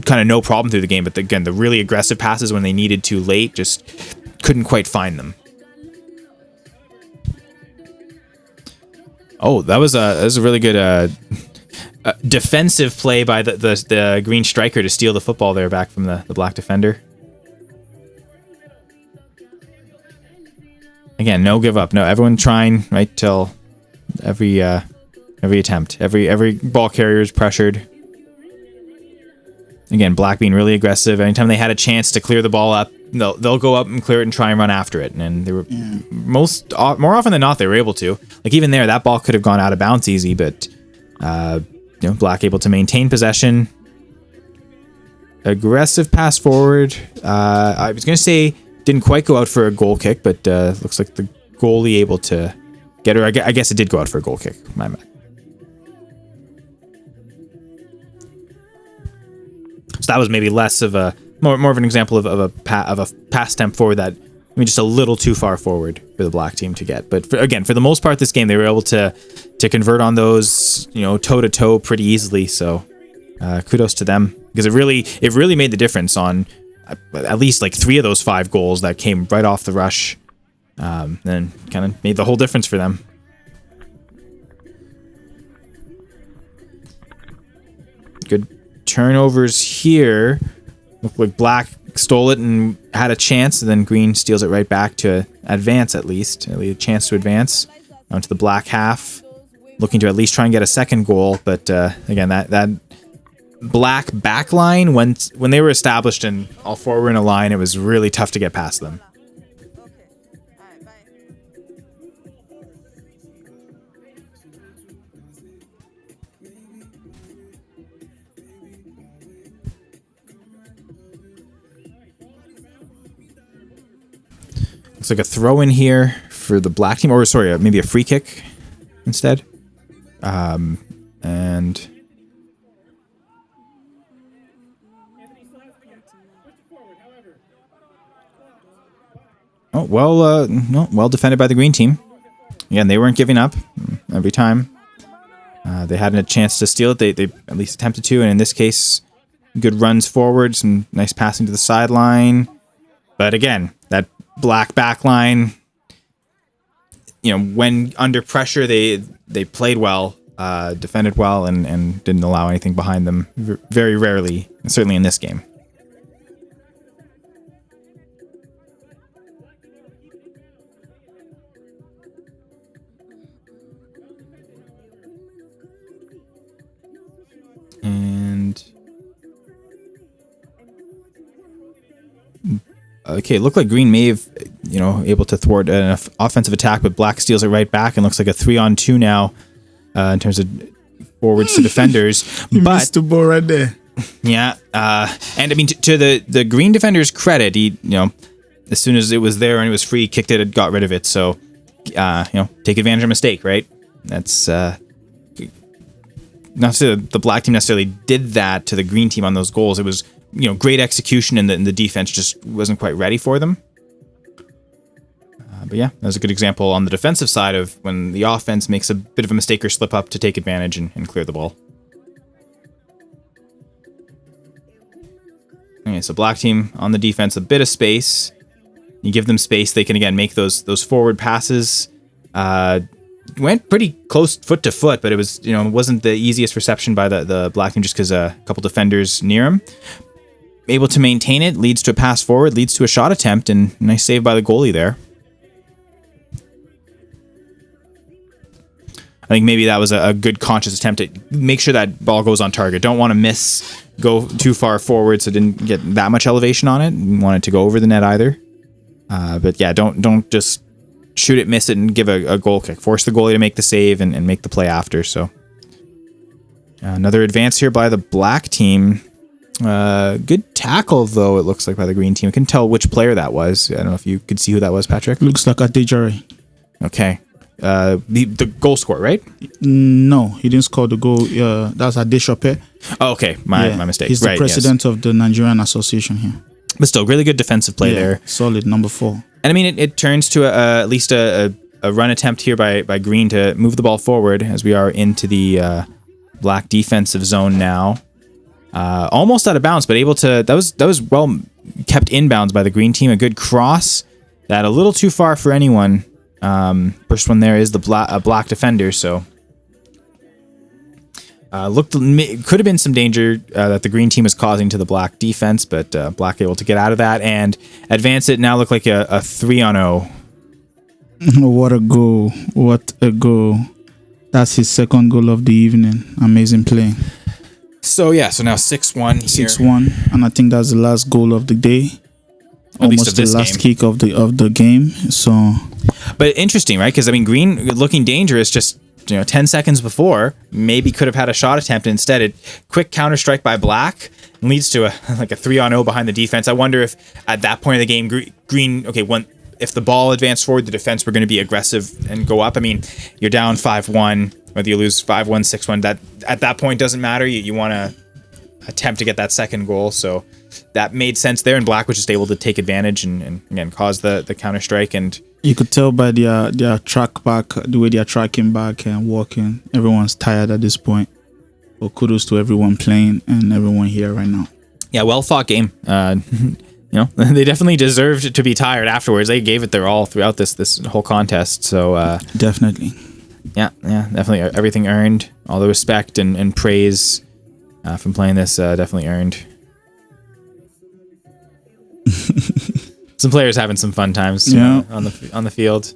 kind of no problem through the game, but again, the really aggressive passes when they needed to late just couldn't quite find them. Oh, that was a really good defensive play by the Green striker to steal the football there back from the Black defender. Again, no give up. No, everyone trying right till every attempt. Every ball carrier is pressured. Again, Black being really aggressive. Anytime they had a chance to clear the ball up, they'll go up and clear it and try and run after it. And they were more often than not, they were able to. Like even there, that ball could have gone out of bounds easy, but Black able to maintain possession. Aggressive pass forward. I was gonna say didn't quite go out for a goal kick, but looks like the goalie able to get her. I guess it did go out for a goal kick. My bad. So that was maybe less of a more of an example of a pass attempt forward that just a little too far forward for the Black team to get. But for the most part, this game they were able to convert on those toe to toe pretty easily. So kudos to them, because it really made the difference on at least like 3 of those 5 goals that came right off the rush. Then kind of made the whole difference for them. Good turnovers here. Looked like Black stole it and had a chance, and then Green steals it right back to advance at least a chance to advance onto the Black half, looking to at least try and get a second goal. But again, that Black back line, when they were established and all 4 were in a line, it was really tough to get past them. Looks like a throw in here for the Black team, or sorry, maybe a free kick instead. And well defended by the Green team. Again, they weren't giving up every time. They had a chance to steal it. They at least attempted to, and in this case, good runs forward, some nice passing to the sideline. But again, that Black back line, when under pressure, they played well, defended well, and didn't allow anything behind them very rarely, and certainly in this game. And okay, it looked like Green may have, able to thwart an offensive attack, but Black steals it right back and looks like a 3-on-2 now in terms of forwards to defenders. You missed the ball right there. Yeah, and I mean to the Green defender's credit, he as soon as it was there and it was free, kicked it and got rid of it. So take advantage of a mistake, right? That's not to the Black team necessarily did that to the Green team on those goals. It was great execution, and the defense just wasn't quite ready for them. But yeah, that was a good example on the defensive side of when the offense makes a bit of a mistake or slip up to take advantage and clear the ball. Okay, so Black team on the defense, a bit of space. You give them space, they can again make those forward passes. Went pretty close foot to foot, but it was wasn't the easiest reception by the Black team just because a couple defenders near him. Able to maintain it, leads to a pass forward, leads to a shot attempt, and nice save by the goalie there. I think maybe that was a good conscious attempt to make sure that ball goes on target. Don't want to go too far forward, so it didn't get that much elevation on it. Didn't want it to go over the net either. But yeah, don't just shoot it, miss it, and give a goal kick. Force the goalie to make the save and make the play after. So another advance here by the Black team. Good tackle, though, it looks like, by the Green team. I couldn't tell which player that was. I don't know if you could see who that was, Patrick. Looks like Adejare. Okay. The goal scorer, right? No, he didn't score the goal. That's Adeshope. Oh, okay. My mistake. He's the president of the Nigerian Association here. But still, really good defensive play there. Solid, number 4. And I mean, it turns to at least a run attempt here by Green to move the ball forward as we are into the Black defensive zone now. Almost out of bounds, but able to. That was well kept inbounds by the Green team. A good cross. That a little too far for anyone. First one there is the Black defender. So could have been some danger that the Green team was causing to the Black defense, but Black able to get out of that and advance it. Now look like a 3-on-0. What a goal! What a goal! That's his second goal of the evening. Amazing play. So now 6-1 here. 6-1, and I think that's the last goal of the day. At least of the this last game. kick of the game. So, but interesting, right? Because I mean, Green looking dangerous just 10 seconds before, maybe could have had a shot attempt. Instead, a quick counter strike by Black leads to a 3-on-0 behind the defense. I wonder if at that point of the game, Green, if the ball advanced forward, the defense were going to be aggressive and go up. I mean, you're down 5-1, whether you lose 5-1, 6-1, that at that point doesn't matter. You want to attempt to get that second goal. So that made sense there, and Black was just able to take advantage and again cause the counter strike. And you could tell by their track back, the way they're tracking back and walking, everyone's tired at this point. But kudos to everyone playing and everyone here right now. Yeah, well fought game. They definitely deserved to be tired afterwards. They gave it their all throughout this whole contest. So definitely. Yeah, definitely everything earned. All the respect and praise from playing this definitely earned. Some players having some fun times on the field.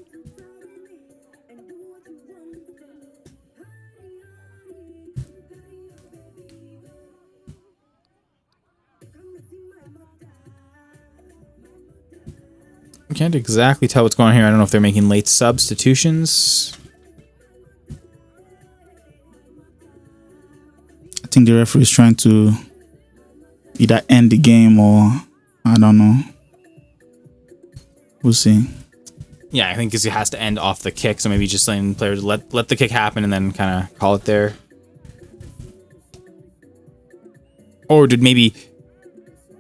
I can't exactly tell what's going on here. I don't know if they're making late substitutions. I think the referee is trying to either end the game or I don't know. We'll see. Yeah, I think because it has to end off the kick, so maybe just letting players let the kick happen and then kind of call it there. Or did maybe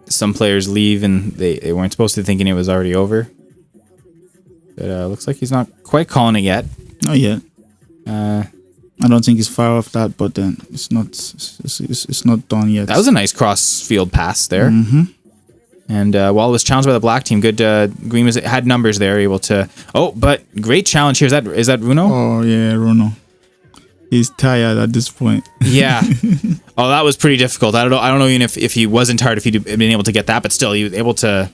some players leave and they weren't supposed to, thinking it was already over? But looks like he's not quite calling it yet. Not yet. I don't think he's far off that, but then it's not done yet. That was a nice cross field pass there. Mm-hmm. And while it was challenged by the black team, good green had numbers there, able to. Oh, but great challenge here. Is that Runo? Oh yeah, Runo. He's tired at this point. Yeah. Oh, that was pretty difficult. I don't know even if he wasn't tired, if he'd been able to get that, but still, he was able to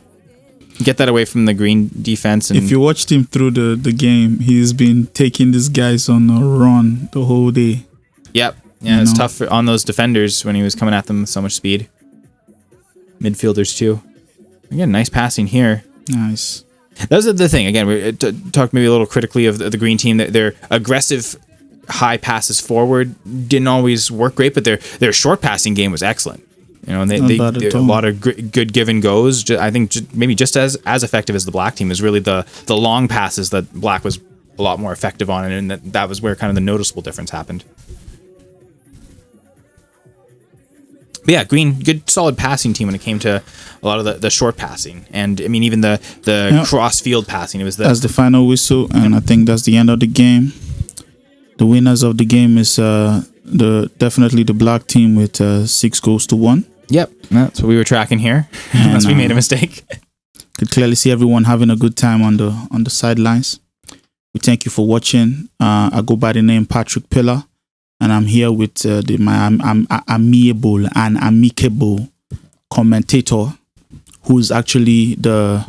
get that away from the green defense. And if you watched him through the game, he's been taking these guys on a run the whole day. Yep. Yeah, it's tough on those defenders when he was coming at them with so much speed. Midfielders too. Again, nice passing here. Nice. That was the thing. Again, we talked maybe a little critically of the green team. That their aggressive high passes forward didn't always work great, but their short passing game was excellent. You know, and they a lot of good give and goes. I think maybe just as effective as the black team is really the long passes that black was a lot more effective on, and that was where kind of the noticeable difference happened. But yeah, green, good solid passing team when it came to a lot of the short passing, and I mean even the cross field passing. It was that's the final whistle, and I think that's the end of the game. The winners of the game is definitely the black team with 6-1. Yep, that's what we were tracking here, unless we made a mistake. Could clearly see everyone having a good time on the sidelines. We thank you for watching. I go by the name Patrick Pillah, and I'm here with my amiable and amicable commentator, who's actually the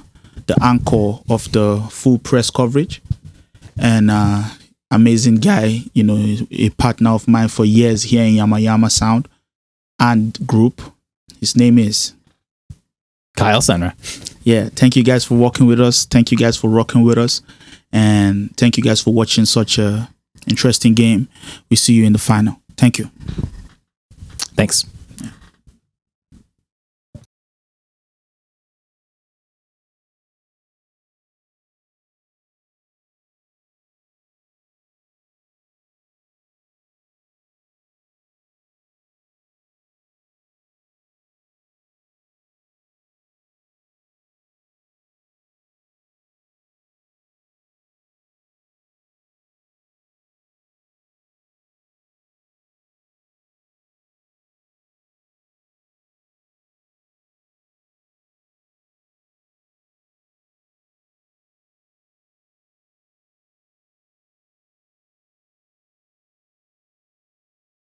anchor of the full press coverage, and amazing guy, you know, a partner of mine for years here in NYAMA Sound and Group. His name is Kyle Senra. Yeah, thank you guys for walking with us. Thank you guys for rocking with us. And thank you guys for watching such a interesting game. We see you in the final. Thank you. Thanks.